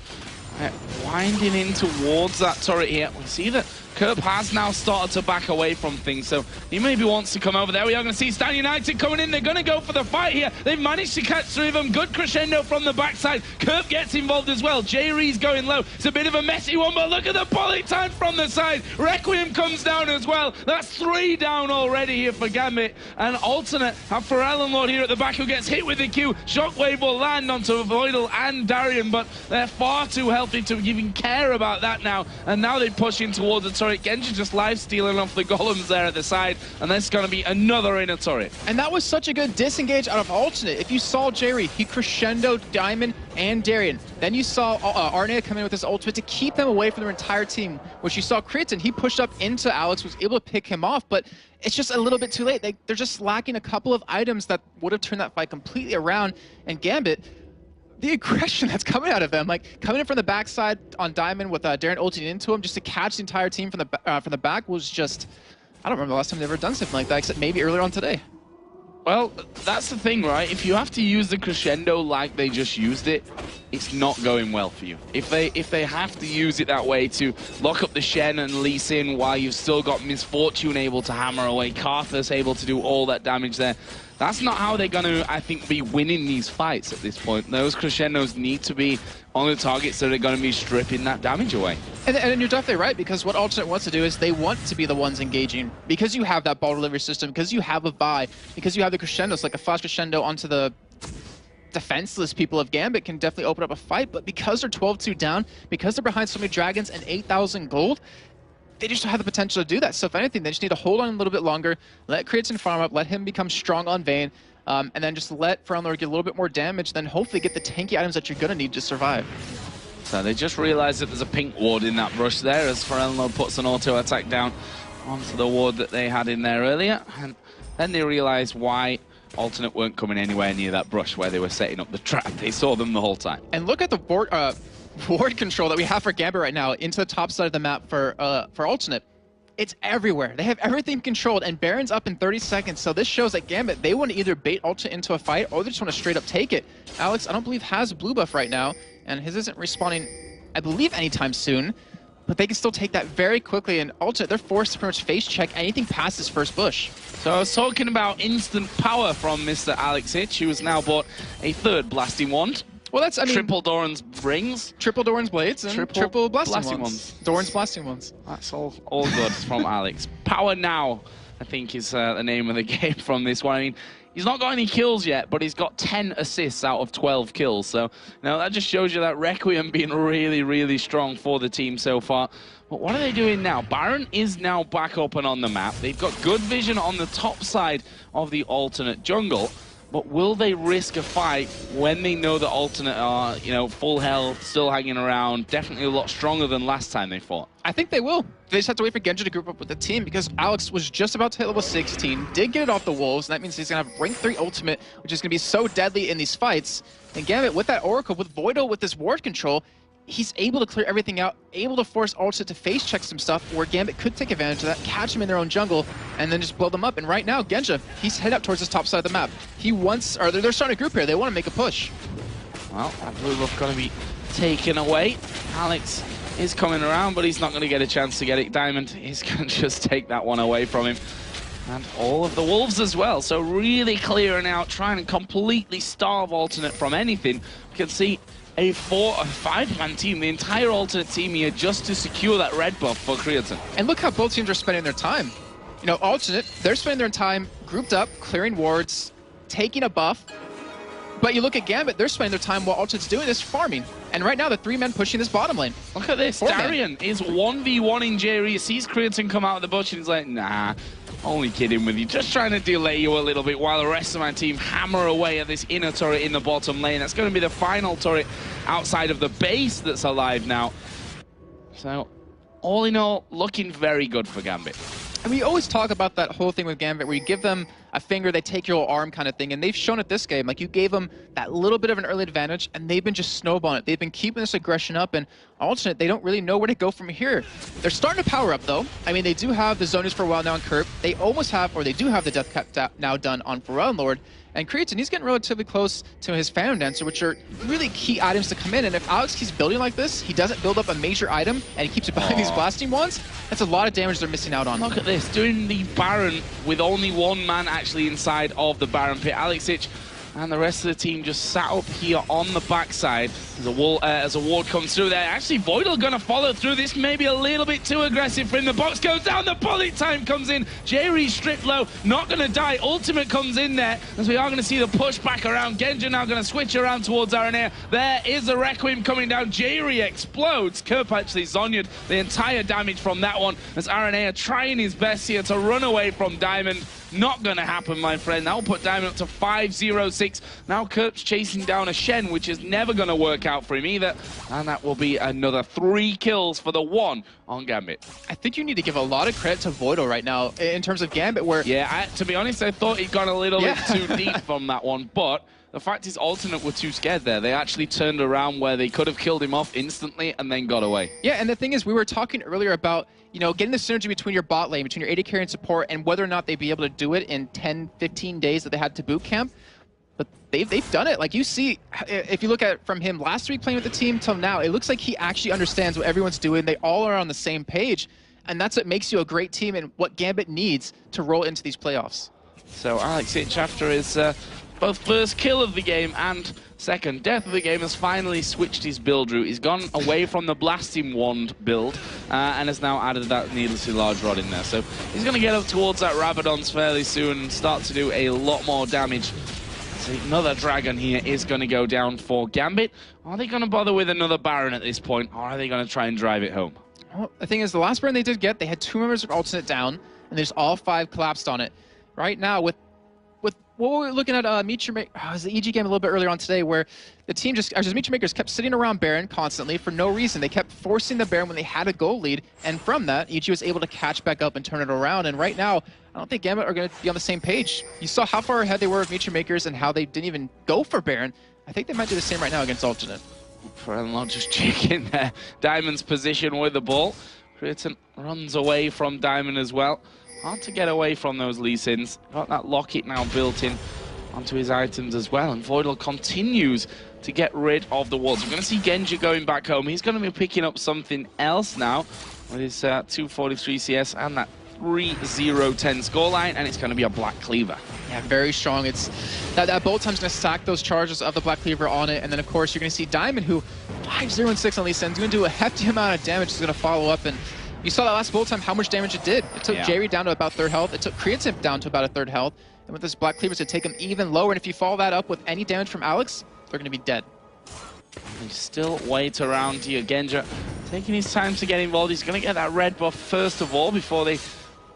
winding in towards that turret here. We see that Kerp has now started to back away from things, so he maybe wants to come over there. We are going to see Stan United coming in. They're going to go for the fight here. They've managed to catch three of them. Good crescendo from the backside. Kerp gets involved as well. J-Ree's going low. It's a bit of a messy one, but look at the poly time from the side. Requiem comes down as well. That's 3 down already here for Gambit. And Alternate have Lord here at the back who gets hit with the Q. Shockwave will land onto Voidal and Darien, but they're far too healthy to even care about that now. And now they push in towards the turret. Genji just life-stealing off the golems there at the side, and there's going to be another inner turret. And that was such a good disengage out of Alternate. If you saw J-Ree, he crescendoed Diamond and Darien. Then you saw Arnea come in with his ultimate to keep them away from their entire team, which you saw Kriton. He pushed up into Alex, was able to pick him off, but it's just a little bit too late. They're just lacking a couple of items that would have turned that fight completely around, and Gambit, the aggression that's coming out of them, like coming in from the backside on Diamond with Darien ulting into him just to catch the entire team from the back was just, I don't remember the last time they've ever done something like that, except maybe earlier on today. Well, that's the thing, right? If you have to use the crescendo like they just used it, it's not going well for you. If they have to use it that way to lock up the Shen and Lee Sin while you've still got Misfortune able to hammer away, Karthus able to do all that damage there, that's not how they're going to, I think, be winning these fights at this point. Those crescendos need to be on the targets that are going to be stripping that damage away. And you're definitely right, because what Alternate wants to do is they want to be the ones engaging. Because you have that ball delivery system, because you have a buy, because you have the crescendos, like a flash crescendo onto the defenseless people of Gambit can definitely open up a fight, but because they're 12-2 down, because they're behind so many dragons and 8,000 gold, they just don't have the potential to do that. So if anything, they just need to hold on a little bit longer, let Kriton farm up, let him become strong on Vayne, and then just let Lord get a little bit more damage, then hopefully get the tanky items that you're going to need to survive. So they just realized that there's a pink ward in that brush there as Lord puts an auto attack down onto the ward that they had in there earlier, and then they realized why Alternate weren't coming anywhere near that brush where they were setting up the trap. They saw them the whole time. And look at the ward control that we have for Gambit right now into the top side of the map for Alternate. It's everywhere. They have everything controlled, and Baron's up in 30 seconds, so this shows that Gambit, they want to either bait Alternate into a fight, or they just want to straight up take it. Alex, I don't believe, has a blue buff right now, and his isn't respawning, I believe, anytime soon. but they can still take that very quickly, and Alternate, they're forced to pretty much face check anything past this first bush. So I was talking about instant power from Mr. Alex Hitch, who has now bought a third Blasting Wand. Well, that's, I mean... Triple Doran's Rings. Triple Doran's Blades and triple blasting ones. Doran's Blasting Ones. That's all good from Alex. Power now, I think, is the name of the game from this one. I mean, he's not got any kills yet, but he's got 10 assists out of 12 kills. So, you know, that just shows you that Requiem being really, really strong for the team so far. But what are they doing now? Baron is now back up and on the map. They've got good vision on the top side of the Alternate jungle. But will they risk a fight when they know that Alternate are, you know, full health, still hanging around, definitely a lot stronger than last time they fought? I think they will. They just have to wait for Genji to group up with the team, because Alex was just about to hit level 16, did get it off the Wolves, and that means he's going to have rank 3 ultimate, which is going to be so deadly in these fights. And Gambit, with that Oracle, with Voidal, with this ward control, he's able to clear everything out, able to force Alternate to face check some stuff where Gambit could take advantage of that, catch him in their own jungle, and then just blow them up. And right now, Genji, he's headed up towards this top side of the map. He wants, or they're starting a group here. They want to make a push. Well, that blue buff going to be taken away. Alex is coming around, but he's not going to get a chance to get it. Diamond is going to just take that one away from him. And all of the Wolves as well. So really clearing out, trying to completely starve Alternate from anything. You can see a 5-man team, the entire Alternate team here, just to secure that red buff for Creatine. And look how both teams are spending their time. You know, Alternate, they're spending their time grouped up, clearing wards, taking a buff. But you look at Gambit, they're spending their time while Alternate's doing this, farming. And right now, the 3 men pushing this bottom lane. Look at this, Darian is 1v1 in Jerry. He sees Creatine come out of the bush and he's like, nah, only kidding with you. Just trying to delay you a little bit while the rest of my team hammer away at this inner turret in the bottom lane. That's going to be the final turret outside of the base that's alive now. So, all in all, looking very good for Gambit. And we always talk about that whole thing with Gambit where you give them a finger, they take your whole arm kind of thing. And they've shown it this game. Like, you gave them that little bit of an early advantage, and they've been just snowballing it. They've been keeping this aggression up, and Alternate, they don't really know where to go from here. They're starting to power up, though. I mean, they do have the Zonius for a while now on Curb. They almost have, or they do have the Death Cap now done on Pharrell Lord. And Creatine, he's getting relatively close to his Phantom Dancer, which are really key items to come in. And if Alex keeps building like this, he doesn't build up a major item, and he keeps it behind these blasting ones, that's a lot of damage they're missing out on. Look at this, doing the Baron with only 1 man actually inside of the Baron pit. Alex Hitch and the rest of the team just sat up here on the backside as a ward comes through there. Actually, Voidal going to follow through. This may be a little bit too aggressive for him. The box goes down, the bullet time comes in. Jerry stripped low, not going to die. Ultimate comes in there, as we are going to see the push back around. Genji now going to switch around towards Aranea. There is the Requiem coming down. Jerry explodes. Kerp actually Zonya'd the entire damage from that one, as Aranea trying his best here to run away from Diamond. Not going to happen, my friend. That'll put Diamond up to 5-0-6. Now Kerp's chasing down a Shen, which is never going to work out for him either. And that will be another 3 kills for the 1 on Gambit. I think you need to give a lot of credit to Voidal right now in terms of Gambit, where... Yeah, to be honest, I thought he'd gone a little bit too deep from that one, but... The fact is, Alternate were too scared there. They actually turned around where they could have killed him off instantly and then got away. Yeah, and the thing is, we were talking earlier about, you know, getting the synergy between your bot lane, between your AD carry and support, and whether or not they'd be able to do it in 10, 15 days that they had to boot camp. But they've done it. Like, you see, if you look at it from him last week playing with the team till now, it looks like he actually understands what everyone's doing. They all are on the same page, and that's what makes you a great team and what Gambit needs to roll into these playoffs. So Alex Hitch, after his both first kill of the game and second death of the game, has finally switched his build route. He's gone away from the Blasting Wand build and has now added that needlessly large rod in there. So he's going to get up towards that Rabadon's fairly soon and start to do a lot more damage. So another Dragon here is going to go down for Gambit. Are they going to bother with another Baron at this point, or are they going to try and drive it home? Well, the thing is, the last Baron they did get, they had 2 members of Alternate down, and there's all 5 collapsed on it. Right now, with what we're looking at, Meet Your Maker, it was the EG game a little bit earlier on today, where the team just, Meet Your Makers kept sitting around Baron constantly for no reason. They kept forcing the Baron when they had a goal lead, and from that, EG was able to catch back up and turn it around. And right now, I don't think Gambit are going to be on the same page. You saw how far ahead they were of Meet Your Makers and how they didn't even go for Baron. I think they might do the same right now against Alternate. Pharrell just checking there. Diamond's position with the ball. Creatine runs away from Diamond as well. Hard to get away from those Lee Sins. Got that locket now built in onto his items as well. And Voidal continues to get rid of the walls. We're going to see Genji going back home. He's going to be picking up something else now with his 243 CS and that 3-0-10 scoreline, and it's going to be a Black Cleaver. Yeah, very strong. It's that bolt time's going to stack those charges of the Black Cleaver on it, and then of course you're going to see Diamond, who 5-0-6 on Lee Sin, is going to do a hefty amount of damage. He's going to follow up, and you saw that last bolt time how much damage it did. It took Jerry down to about 3rd health. It took Creatine down to about a 3rd health, and with this Black Cleaver to take him even lower. And if you follow that up with any damage from Alex, they're going to be dead. He still waits around here. Genja taking his time to get involved. He's going to get that red buff first of all before they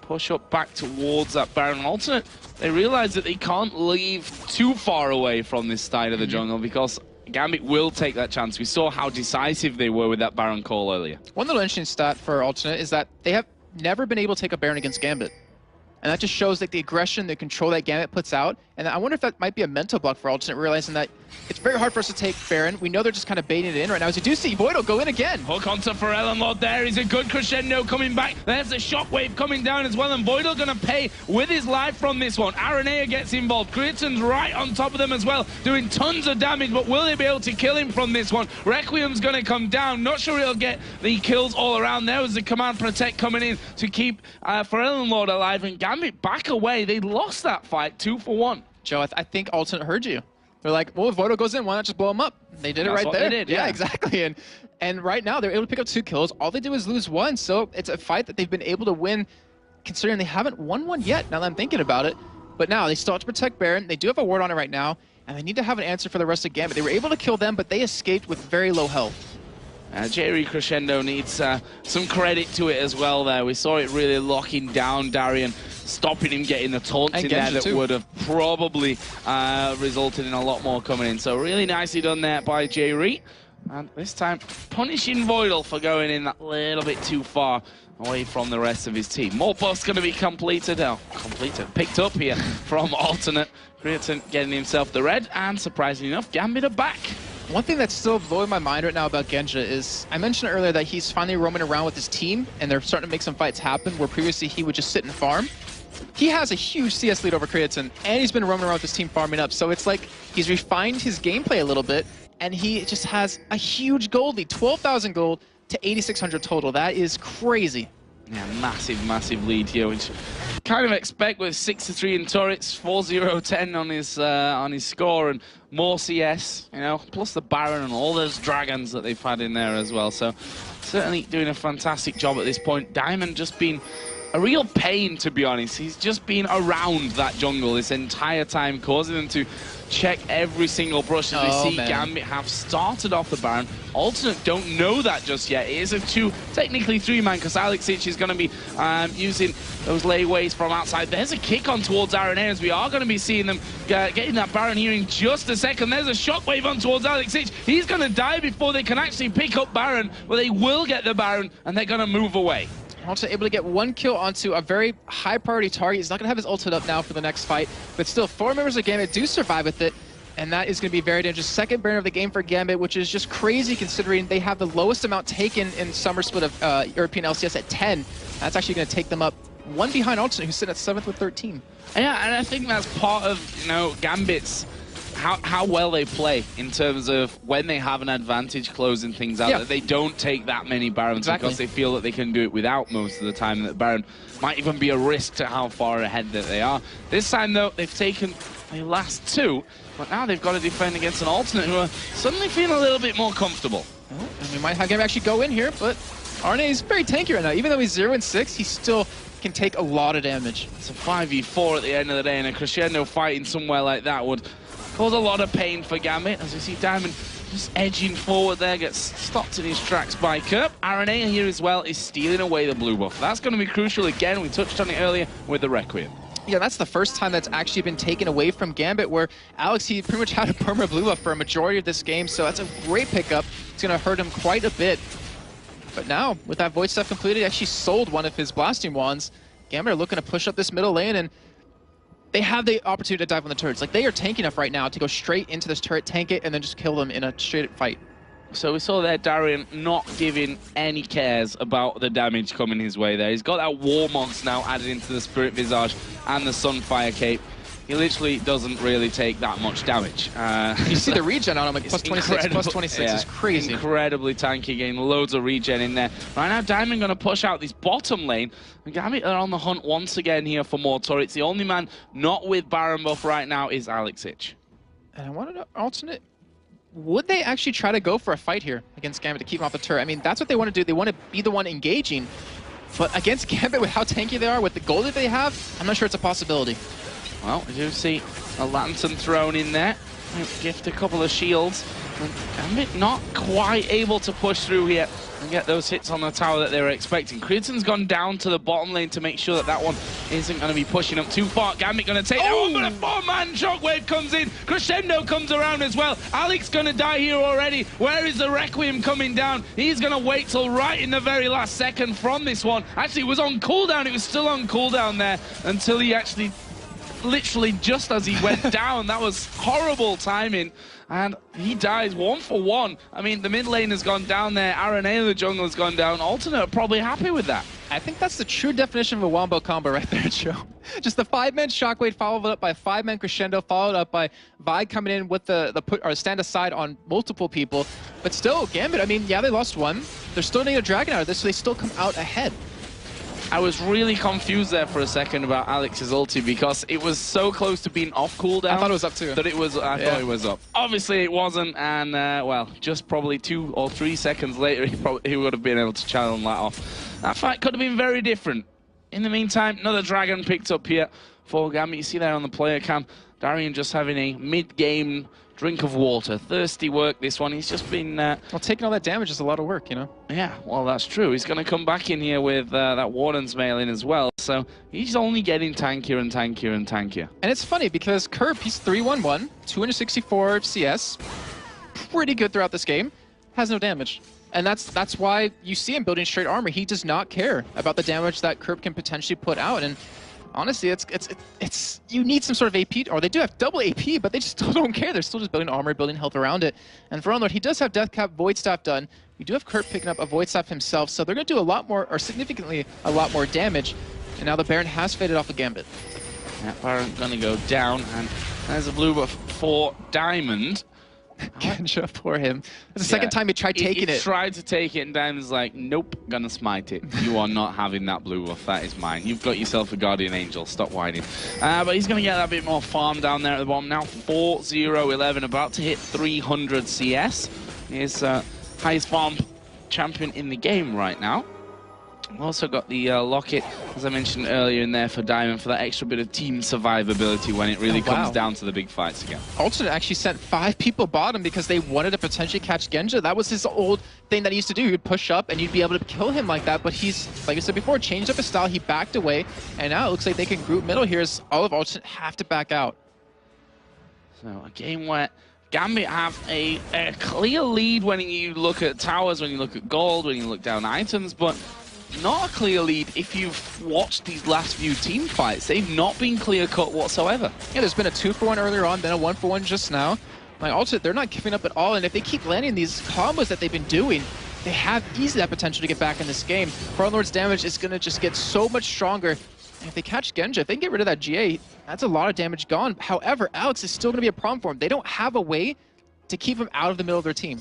push up back towards that Baron. Alternate, they realize that they can't leave too far away from this side of the jungle because Gambit will take that chance. We saw how decisive they were with that Baron call earlier. One little interesting stat for Alternate is that they have never been able to take a Baron against Gambit. And that just shows like the aggression, the control that Gambit puts out. And I wonder if that might be a mental block for Alternate, realizing that it's very hard for us to take Baron. We know they're just kind of baiting it in right now. As you do see, Void'll go in again. Hook onto Pharrell Lord there. He's a good crescendo coming back. There's a shockwave coming down as well, and Void'll going to pay with his life from this one. Aranea gets involved. Creatine's right on top of them as well, doing tons of damage, but will they be able to kill him from this one? Requiem's going to come down. Not sure he'll get the kills all around. There was the Command Protect coming in to keep Pharrell Lord alive, and Gambit back away. They lost that fight 2-for-1. Joe, I think Alternate heard you. They're like, well, if Void'll goes in, why not just blow him up? They did it right there. They did, yeah, exactly. And right now, they're able to pick up 2 kills. All they do is lose 1, so it's a fight that they've been able to win, considering they haven't won one yet, now that I'm thinking about it. But now, they still have to protect Baron. They do have a ward on it right now, and they need to have an answer for the rest of Gambit. They were able to kill them, but they escaped with very low health. Jerry Crescendo needs some credit to it as well there. We saw it really locking down Darian, stopping him getting the taunt in there that would have probably resulted in a lot more coming in. So really nicely done there by Jerry. And this time punishing Void'll for going in that little bit too far away from the rest of his team. More buffs going to be picked up here from Alternate. Creatine getting himself the red, and surprisingly enough, Gambit are back. One thing that's still blowing my mind right now about Genja is, I mentioned earlier that he's finally roaming around with his team, and they're starting to make some fights happen, where previously he would just sit and farm. He has a huge CS lead over Creatine, and he's been roaming around with his team farming up, so it's like he's refined his gameplay a little bit, and he just has a huge gold lead, 12,000 gold to 8,600 total. That is crazy. Yeah, massive lead here, which kind of expect with 6-3 in turrets, 4-0-10 on his score, and more CS, you know, plus the Baron and all those dragons that they've had in there as well. So certainly doing a fantastic job at this point. Diamond just been a real pain, to be honest. He's just been around that jungle this entire time, causing them to check every single brush as we see Gambit have started off the Baron. Alternate don't know that just yet. It is a technically 3-man, because Alex Itch is going to be using those layways from outside. There's a kick on towards Aranea, as we are going to be seeing them getting that Baron here in just a second. There's a shockwave on towards Alex Itch. He's going to die before they can actually pick up Baron, but they will get the Baron, and they're going to move away. Also able to get 1 kill onto a very high priority target. He's not going to have his ultimate up now for the next fight, but still 4 members of Gambit do survive with it, and that is going to be very dangerous. Second Baron of the game for Gambit, which is just crazy considering they have the lowest amount taken in summer split of European LCS at 10. That's actually going to take them up 1 behind Alternate, who's sitting at 7th with 13. Yeah, and I think that's part of, you know, Gambit's how well they play in terms of when they have an advantage closing things out, that they don't take that many Barons because they feel that they can do it without most of the time, and that Baron might even be a risk to how far ahead that they are. This time, though, they've taken the last 2, but now they've got to defend against an Alternate who are suddenly feeling a little bit more comfortable. And we might have him actually go in here, but Arne is very tanky right now. Even though he's 0-6, he still can take a lot of damage. It's a 5v4 at the end of the day, and a Crescendo fighting somewhere like that would cause a lot of pain for Gambit, as we see Diamond just edging forward there, gets stopped in his tracks by Kerp. Aranea here as well is stealing away the blue buff. That's going to be crucial again. We touched on it earlier with the Requiem. Yeah, that's the first time that's actually been taken away from Gambit, where Alex, he pretty much had a perma blue buff for a majority of this game, so that's a great pickup. It's going to hurt him quite a bit. But now, with that Void stuff completed, he actually sold one of his blasting wands. Gambit are looking to push up this middle lane, and they have the opportunity to dive on the turrets. Like, they are tanky enough right now to go straight into this turret, tank it, and then just kill them in a straight fight. So we saw there Darian not giving any cares about the damage coming his way there. He's got that War Mogs now added into the Spirit Visage and the Sunfire Cape. he literally doesn't really take that much damage. You see the regen on him, like plus 26, plus 26 yeah, is crazy. Incredibly tanky, getting loads of regen in there. Right now, Diamond going to push out this bottom lane. And Gambit are on the hunt once again here for more turrets. The only man not with Baron buff right now is Alex Ich. And I wanted to alternate. Would they actually try to go for a fight here against Gambit to keep him off the turret? I mean, that's what they want to do. They want to be the one engaging. But against Gambit, with how tanky they are, with the gold that they have, I'm not sure it's a possibility. Well, we do see a lantern thrown in there. Gift a couple of shields. And Gambit not quite able to push through here and get those hits on the tower that they were expecting. Creaton's gone down to the bottom lane to make sure that that one isn't going to be pushing up too far. Gambit going to take that one, but a four-man shockwave comes in. Crescendo comes around as well. Alex going to die here already. Where is the Requiem coming down? He's going to wait till right in the very last second from this one. Actually, it was on cooldown. It was still on cooldown there until he actually... literally just as he went down. That was horrible timing. And he dies 1 for 1. I mean, the mid lane has gone down there. RNA, the jungle, has gone down. Alternate probably happy with that. I think that's the true definition of a wombo combo right there, Joe. Just the 5-man shockwave followed up by 5-man crescendo, followed up by Vi coming in with the put or stand aside on multiple people. But still, Gambit, I mean, yeah, they lost one. They're still getting a dragon out of this, so they still come out ahead. I was really confused there for a second about Alex's ulti because it was so close to being off cooldown. I thought it was up too. That it was, I thought it was up. Obviously it wasn't, and well, just probably 2 or 3 seconds later, he would have been able to channel that off. That fight could have been very different. In the meantime, another dragon picked up here for Gambit. You see there on the player cam, Darian just having a mid-game drink of water. Thirsty work, this one. He's just been... well, taking all that damage is a lot of work, you know? Yeah, well, that's true. He's going to come back in here with that Warden's mail in as well. So he's only getting tankier and tankier and tankier. And it's funny because Kerp, he's 3-1-1, 264 CS. Pretty good throughout this game. Has no damage. And that's why you see him building straight armor. He does not care about the damage that Kerp can potentially put out. And honestly, it's you need some sort of AP, or they do have double AP, but they just still don't care. They're still just building armor, building health around it. And for Unlord, he does have Death Cap, Void Staff done. We do have Kurt picking up a Void Staff himself, so they're going to do a lot more, or significantly a lot more damage. And now the Baron has faded off a Gambit. Yeah, Baron going to go down, and there's a blue buff for Diamond. Genja for him. It's the second time he tried taking it. He tried to take it, and Diamond's like, nope, gonna smite it. You are not having that blue buff. That is mine. You've got yourself a Guardian Angel. Stop whining. But he's gonna get that bit more farm down there at the bottom. Now 4-0-11, about to hit 300 CS. He's highest farm champion in the game right now. Also got the locket, as I mentioned earlier in there, for Diamond for that extra bit of team survivability when it really comes down to the big fights again. Alternate actually sent 5 people bottom because they wanted to potentially catch Genja. That was his old thing that he used to do. He would push up and you'd be able to kill him like that, but he's, like I said before, changed up his style. He backed away, and now it looks like they can group middle here as all of Alternate have to back out. So a game where Gambit have a clear lead when you look at towers, when you look at gold, when you look down items, but not a clear lead if you've watched these last few team fights. They've not been clear-cut whatsoever. Yeah, there's been a 2-for-1 earlier on, then a 1-for-1 just now. Like, also, they're not giving up at all, and if they keep landing these combos that they've been doing, they have easily that potential to get back in this game. Frontlored's damage is going to just get so much stronger. And if they catch Genja, if they can get rid of that GA, that's a lot of damage gone. However, Alex is still going to be a problem for him. They don't have a way to keep him out of the middle of their team.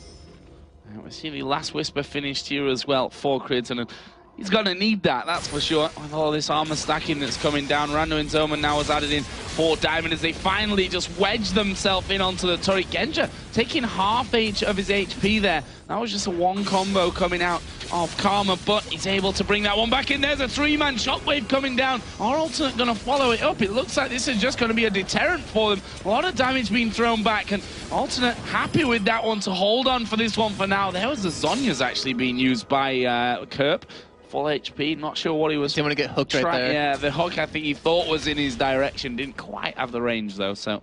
And we see the last Whisper finished here as well for Creighton. He's going to need that, that's for sure, with all this armor stacking that's coming down. Randuin's Omen now has added in for Diamond as they finally just wedge themselves in onto the turret. Genja taking half H of his HP there. That was just a one combo coming out of Karma, but he's able to bring that one back in. There's a 3-man shockwave coming down. Our Alternate going to follow it up. It looks like this is just going to be a deterrent for them. A lot of damage being thrown back, and Alternate happy with that one to hold on for this one for now. There was the Zhonya's actually being used by Kerp. Full HP, not sure what he was. Didn't want to get hooked right there. Yeah, the hook I think he thought was in his direction. Didn't quite have the range though, so.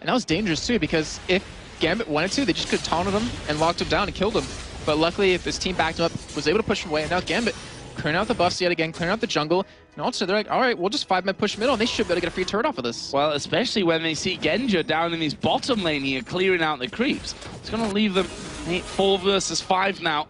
And that was dangerous too, because if Gambit wanted to, they just could have taunted him and locked him down and killed him. But luckily, if his team backed him up, was able to push him away, and now Gambit clearing out the buffs yet again, clearing out the jungle, and also they're like, all right, we'll just 5-man push middle, and they should be able to get a free turret off of this. Well, especially when they see Genja down in his bottom lane here, clearing out the creeps. It's going to leave them 4 versus 5 now.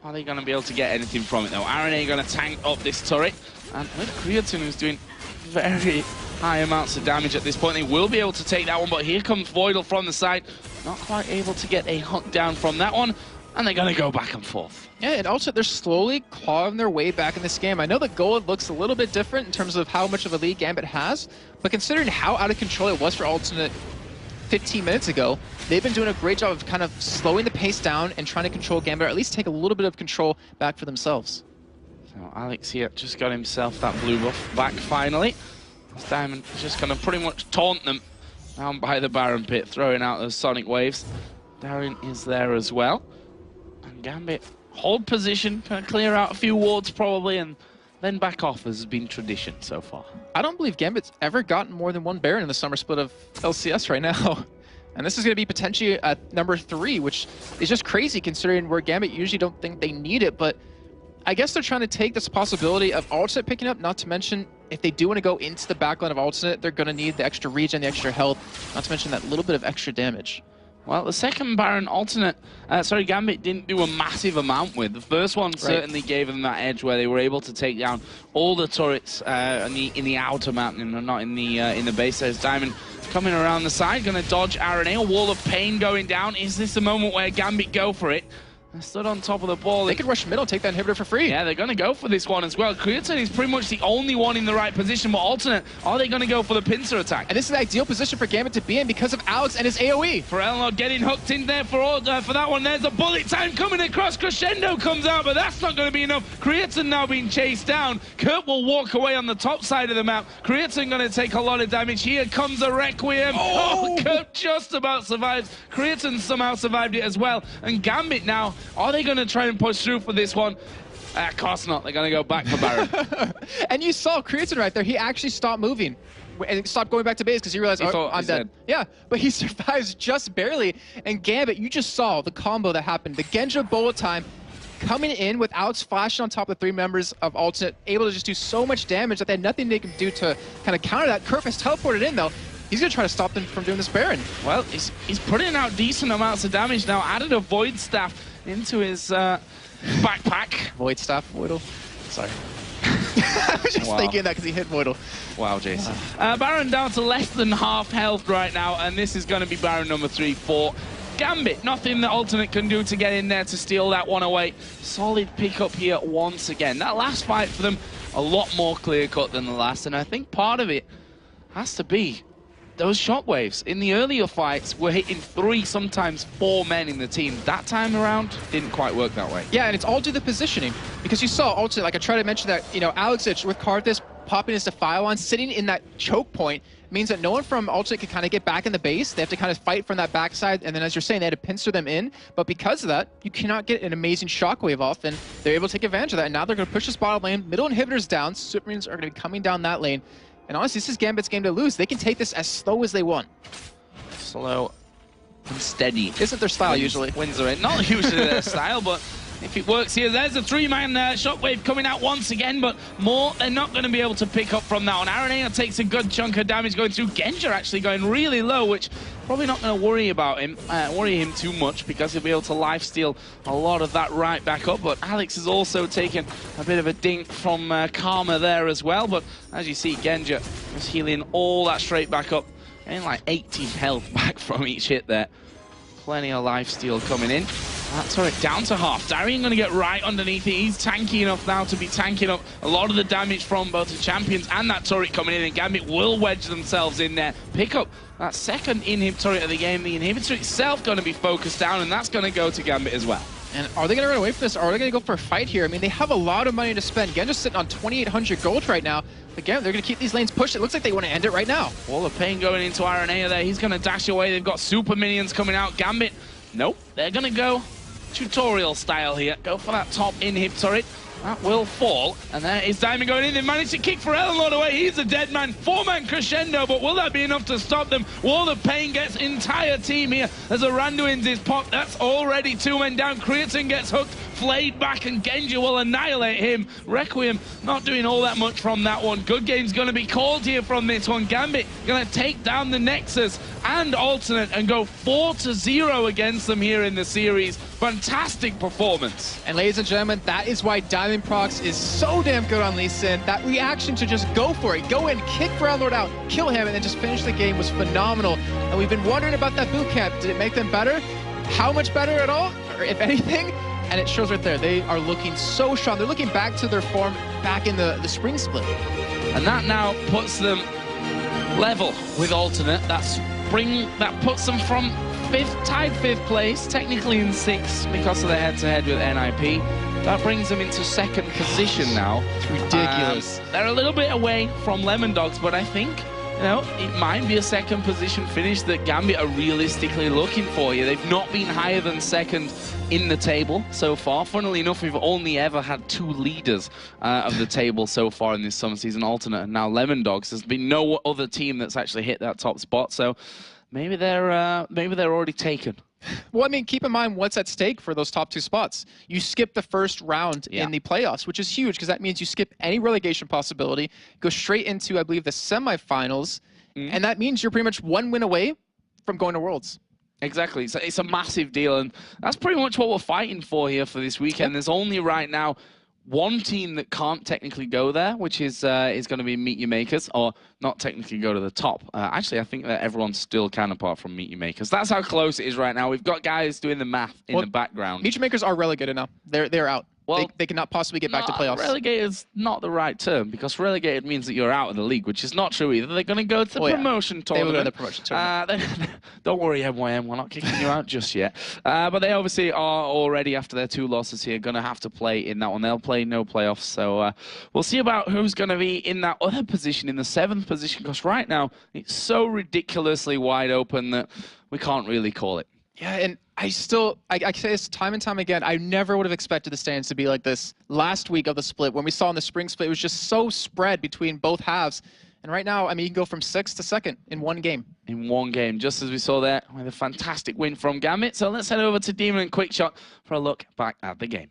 Are they going to be able to get anything from it, though? RNA going to tank up this turret. And with Creatine, who's doing very, high amounts of damage at this point. They will be able to take that one, but here comes Voidal from the side. Not quite able to get a hunt down from that one, and they're going to go back and forth. Yeah, and also they're slowly clawing their way back in this game. I know that Gold looks a little bit different in terms of how much of a lead Gambit has, but considering how out of control it was for Alternate 15 minutes ago, they've been doing a great job of kind of slowing the pace down and trying to control Gambit, or at least take a little bit of control back for themselves. So Alex here just got himself that blue buff back finally. This Diamond is just going to pretty much taunt them down by the Baron pit, throwing out those sonic waves. Darren is there as well. And Gambit hold position, kind of clear out a few wards probably, and then back off, as has been tradition so far. I don't believe Gambit's ever gotten more than one Baron in the summer split of LCS right now. And this is going to be potentially at number 3, which is just crazy considering where Gambit usually don't think they need it. But I guess they're trying to take this possibility of Alternate picking up, not to mention if they do want to go into the backline of Alternate, they're going to need the extra regen, the extra health, not to mention that little bit of extra damage. Well, the second Baron Gambit didn't do a massive amount with. The first one certainly gave them that edge where they were able to take down all the turrets in the outer mountain and not in the base. There's Diamond coming around the side, going to dodge RNA. A wall of pain going down. Is this a moment where Gambit go for it? They stood on top of the ball. They could rush middle, take that inhibitor for free. Yeah, they're going to go for this one as well. Creatine is pretty much the only one in the right position, but Alternate, are they going to go for the pincer attack? And this is the ideal position for Gambit to be in because of Alex and his AoE. For Elnor getting hooked in there for that one. There's a bullet time coming across. Crescendo comes out, but that's not going to be enough. Creatine now being chased down. Kurt will walk away on the top side of the map. Creatine going to take a lot of damage. Here comes a Requiem. Oh, Kurt just about survives. Creatine somehow survived it as well. And Gambit now, are they going to try and push through for this one? Of course not. They're going to go back for Baron. And you saw Creatine right there. He actually stopped moving and stopped going back to base because he realized, oh, I'm dead. Yeah, but he survives just barely. And Gambit, you just saw the combo that happened. The Genja bullet time coming in with Alex flashing on top of 3 members of Alternate, able to just do so much damage that they had nothing they could do to kind of counter that. Kerf has teleported in, though. He's going to try to stop them from doing this Baron. Well, he's putting out decent amounts of damage now. Added a Void Staff into his backpack. Void Staff, Voidal. Sorry. I was just thinking that because he hit Voidal. Wow, Jason. Baron down to less than half health right now, and this is going to be Baron number 3 for Gambit. Nothing that Alternate can do to get in there to steal that one away. Solid pickup here once again. That last fight for them, a lot more clear-cut than the last, and I think part of it has to be those shockwaves. In the earlier fights, we're hitting 3, sometimes 4 men in the team. That time around, didn't quite work that way. Yeah, and it's all due to the positioning. Because you saw Alternate, like I tried to mention that, you know, Alexic with Karthus popping his Defile on, sitting in that choke point, means that no one from Alternate can kind of get back in the base. They have to kind of fight from that backside, and then as you're saying, they had to pincer them in. But because of that, you cannot get an amazing shockwave off, and they're able to take advantage of that. And now they're going to push this bottom lane. Middle inhibitors down. Supermarines are going to be coming down that lane. And honestly, this is Gambit's game to lose. They can take this as slow as they want. Slow and steady. Isn't their style usually? Wins are in. Not usually their style, but if it works here, there's a 3-man shockwave coming out once again, but more they're not going to be able to pick up from that one. Aranea takes a good chunk of damage going through. Genja actually going really low, which probably not going to worry him too much because he'll be able to lifesteal a lot of that right back up. But Alex has also taken a bit of a dink from Karma there as well. But as you see, Genja is healing all that straight back up, and like 80 health back from each hit there. Plenty of lifesteal coming in. That turret down to half. Darien going to get right underneath it. He's tanky enough now to be tanking up a lot of the damage from both the champions and that turret coming in, and Gambit will wedge themselves in there. Pick up that second inhib turret of the game. The inhibitor itself going to be focused down, and that's going to go to Gambit as well. And are they going to run away from this, or are they going to go for a fight here? I mean, they have a lot of money to spend. Genja's sitting on 2,800 gold right now. Again, they're going to keep these lanes pushed. It looks like they want to end it right now. Wall of pain going into Aranea there. He's going to dash away. They've got super minions coming out. Gambit, nope. They're going to go tutorial style here. Go for that top inhib turret. That will fall. And there is Diamond going in. They managed to kick for Elnor away. He's a dead man. 4-man crescendo, but will that be enough to stop them? Wall of Pain gets entire team here as a Randuin's is popped. That's already 2 men down. Creatine gets hooked. flayed back, and Genji will annihilate him. Requiem not doing all that much from that one. Good game's going to be called here from this one. Gambit going to take down the Nexus and Alternate and go 4-0 against them here in the series. Fantastic performance. And ladies and gentlemen, that is why Diamond Prox is so damn good on Lee Sin. That reaction to just go for it, go in, kick Brown Lord out, kill him, and then just finish the game was phenomenal. And we've been wondering about that boot camp. Did it make them better? How much better at all, or if anything? And it shows right there. They are looking so strong. They're looking back to their form back in the spring split. And that now puts them level with Alternate. That puts them from tied fifth place, technically in sixth because of the head-to-head with NIP. That brings them into second position now. It's ridiculous. They're a little bit away from Lemon Dogs, but I think, you know, it might be a second position finish that Gambit are realistically looking for here. They've not been higher than second in the table so far. Funnily enough, we've only ever had 2 leaders of the table so far in this summer season, Alternate and now Lemon Dogs. There's been no other team that's actually hit that top spot, so maybe they're already taken. Well, I mean, keep in mind what's at stake for those top 2 spots. You skip the first round in the playoffs, which is huge because that means you skip any relegation possibility, go straight into, I believe, the semifinals, and that means you're pretty much 1 win away from going to Worlds. Exactly. So it's a massive deal, and that's pretty much what we're fighting for here for this weekend. There's only right now one team that can't technically go there, which is going to be Meet Your Makers, or not technically go to the top. Actually, I think that everyone still can, apart from Meet Your Makers. That's how close it is right now. We've got guys doing the math in the background. Meet Your Makers are relegated now. They're out. Well, they cannot possibly get back to playoffs. Relegated's not the right term, because relegated means that you're out of the league, which is not true either. They're going to go to the promotion tournament. They will go to the promotion tournament. Don't worry, MYM, we're not kicking you out just yet. But they obviously are already, after their 2 losses here, going to have to play in that one. They'll play no playoffs, so we'll see about who's going to be in that other position, in the 7th position, because right now it's so ridiculously wide open that we can't really call it. Yeah, and I say this time and time again, I never would have expected the standings to be like this last week of the split. When we saw in the spring split, it was just so spread between both halves. And right now, I mean, you can go from 6th to 2nd in 1 game. In 1 game, just as we saw there with a fantastic win from Gambit. So let's head over to Demon and Quickshot for a look back at the game.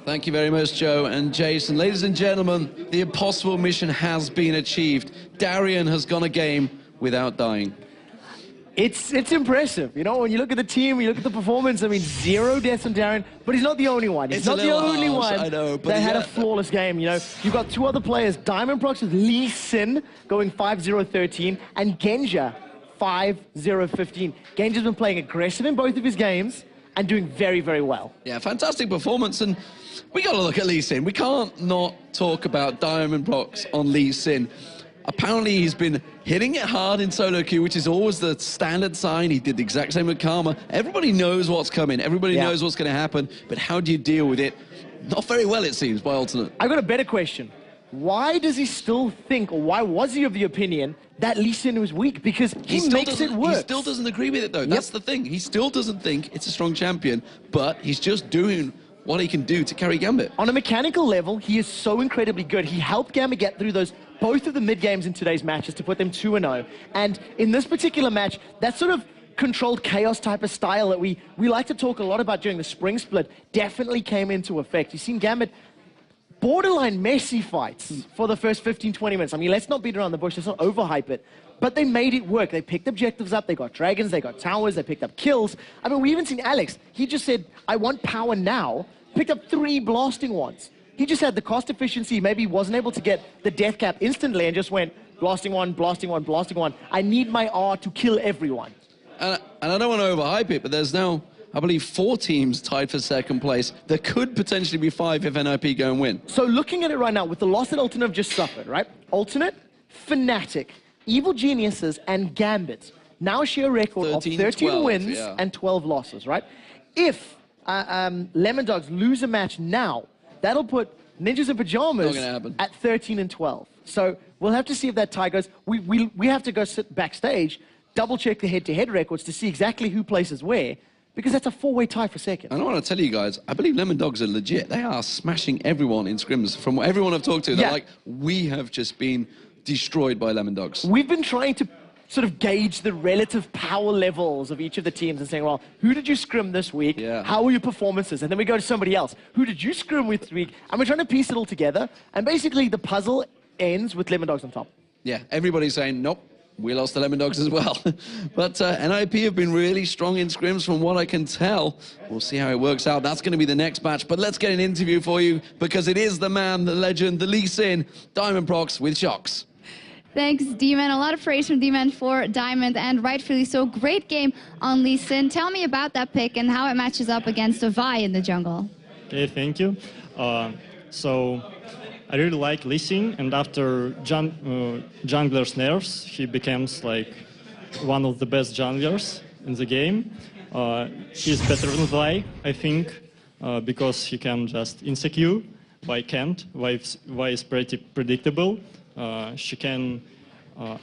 Thank you very much, Joe and Jason. Ladies and gentlemen, the impossible mission has been achieved. Darian has gone a game without dying. It's impressive, you know, when you look at the team, you look at the performance, I mean, 0 deaths on Darren, but he's not the only one. He's not the only one that had a flawless game, you know. You've got 2 other players, Diamond Prox with Lee Sin going 5-0-13, and Genja 5-0-15. Genja's been playing aggressive in both of his games and doing very, very well. Yeah, fantastic performance, and we got to look at Lee Sin. We can't not talk about Diamond Prox on Lee Sin. Apparently, he's been hitting it hard in solo queue, which is always the standard sign. He did the exact same with Karma. Everybody knows what's coming. Everybody knows what's going to happen. But how do you deal with it? Not very well, it seems, by Alternate. I've got a better question. Why does he still think, or why was he of the opinion that Lee Sin was weak? Because he makes it work. He still doesn't agree with it, though. That's the thing. He still doesn't think it's a strong champion, but he's just doing what he can do to carry Gambit. On a mechanical level, he is so incredibly good. He helped Gambit get through both of the mid games in today's matches to put them 2-0. And in this particular match, that sort of controlled chaos type of style that we like to talk a lot about during the spring split definitely came into effect. You've seen Gambit borderline messy fights for the first 15-20 minutes. I mean, let's not beat around the bush, let's not overhype it. But they made it work. They picked objectives up, they got dragons, they got towers, they picked up kills. I mean, we even seen Alex. He just said, I want power now, picked up 3 blasting ones. He just had the cost efficiency, maybe he wasn't able to get the death cap instantly and just went blasting one, blasting one, blasting one. I need my R to kill everyone. And I don't want to overhype it, but there's now, I believe, 4 teams tied for 2nd place. There could potentially be 5 if NIP go and win. So looking at it right now, with the loss that Alternate have just suffered, right? Alternate, Fnatic, Evil Geniuses, and Gambit now share a record of 13 wins and 12 losses, right? If Lemon Dogs lose a match now, that'll put Ninjas in Pajamas at 13-12. So we'll have to see if that tie goes. We have to go sit backstage, double-check the head-to-head records to see exactly who places where, because that's a 4-way tie for 2nd. And I want to tell you guys, I believe Lemon Dogs are legit. They are smashing everyone in scrims. From everyone I've talked to, they're like, we have just been destroyed by Lemon Dogs. We've been trying to sort of gauge the relative power levels of each of the teams and saying, well, who did you scrim this week? Yeah. How were your performances? And then we go to somebody else. Who did you scrim with this week? And we're trying to piece it all together. And basically the puzzle ends with Lemon Dogs on top. Yeah, everybody's saying, nope, we lost the Lemon Dogs as well. But NIP have been really strong in scrims from what I can tell. We'll see how it works out. That's going to be the next match. But let's get an interview for you because it is the man, the legend, the Lee Sin, Diamond Prox with Shocks. Thanks, D-Man. A lot of praise from D-Man for Diamond, and rightfully so. Great game on Lee Sin. Tell me about that pick and how it matches up against a Vi in the jungle. Okay, thank you. So I really like Lee Sin, and after jungler's nerfs, he becomes like one of the best junglers in the game. He's better than Vi, I think, because he can just insecure. Vi can't. Vi is pretty predictable. She can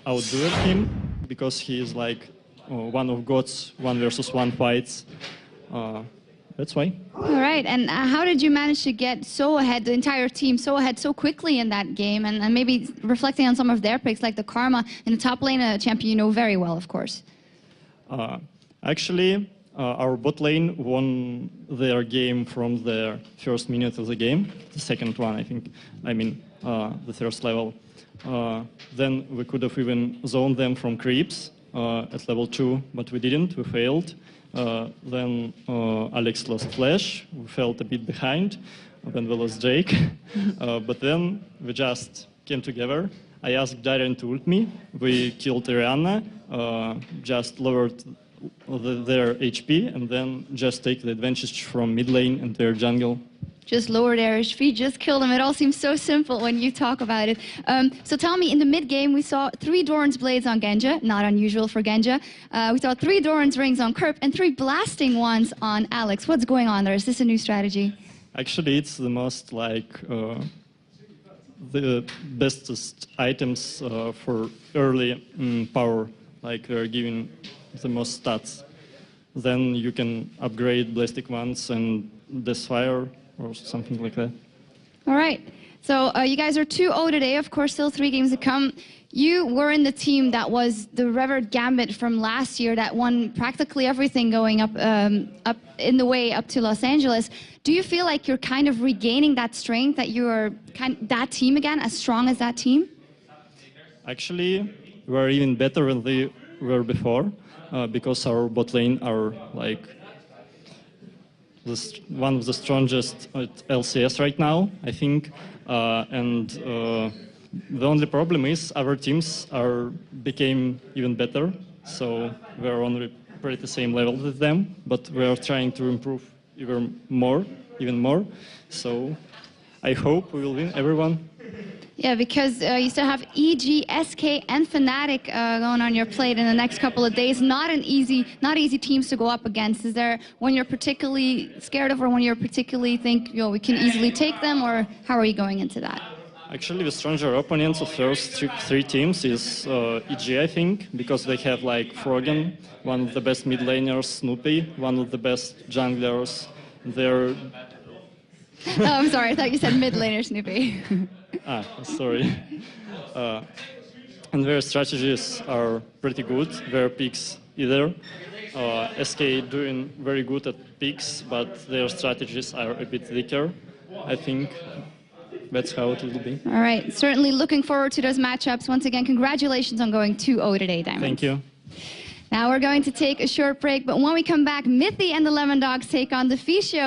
outdo him because he is like one of God's 1v1 fights. That's why. All right, and how did you manage to get so ahead, the entire team so ahead so quickly in that game, and maybe reflecting on some of their picks, like the Karma in the top lane, a champion you know very well, of course? Actually, our bot lane won their game from the first minute of the game, the second one, I think. I mean, the first level. Then we could have even zoned them from creeps at level 2, but we didn't, we failed. Then Alex lost Flash, we felt a bit behind, then we lost Jake. But then we just came together. I asked Darren to ult me, we killed Ariana, just lowered their HP, and then just take the advantage from mid lane and their jungle. Just lowered their HP, just killed them. It all seems so simple when you talk about it. So tell me, in the mid-game, we saw 3 Doran's Blades on Genja, not unusual for Genja. We saw 3 Doran's Rings on Kerp and 3 Blasting ones on Alex. What's going on there? Is this a new strategy? Actually, it's the most, like, the bestest items for early power. Like, they're giving the most stats. Then you can upgrade Blastic ones and Deathfire, or something like that. All right. So you guys are 2-0 today. Of course, still 3 games to come. You were in the team that was the revered Gambit from last year that won practically everything going up in the way up to Los Angeles. Do you feel like you're kind of regaining that strength, that you are that team again, as strong as that team? Actually, we're even better than they were before because our bot lane are like one of the strongest at LCS right now, I think. The only problem is our teams became even better, so we're on pretty the same level with them, but we're trying to improve even more. So I hope we will win, everyone. Yeah, because you still have EG, SK, and Fnatic going on your plate in the next couple of days. Not easy teams to go up against. Is there one you're particularly scared of, or one you particularly think we can easily take them, or how are you going into that? Actually, the stronger opponents of first 3 teams is EG, I think, because they have like Froggen, one of the best mid laners, Snoopy, one of the best junglers. They're Oh, I'm sorry. I thought you said mid laner Snoopy. Sorry. And their strategies are pretty good. Their picks either. SK doing very good at picks, but their strategies are a bit weaker. I think that's how it will be. All right. Certainly looking forward to those matchups. Once again, congratulations on going 2-0 today, Diamond. Thank you. Now we're going to take a short break, but when we come back, Mithy and the Lemon Dogs take on the Fee Show.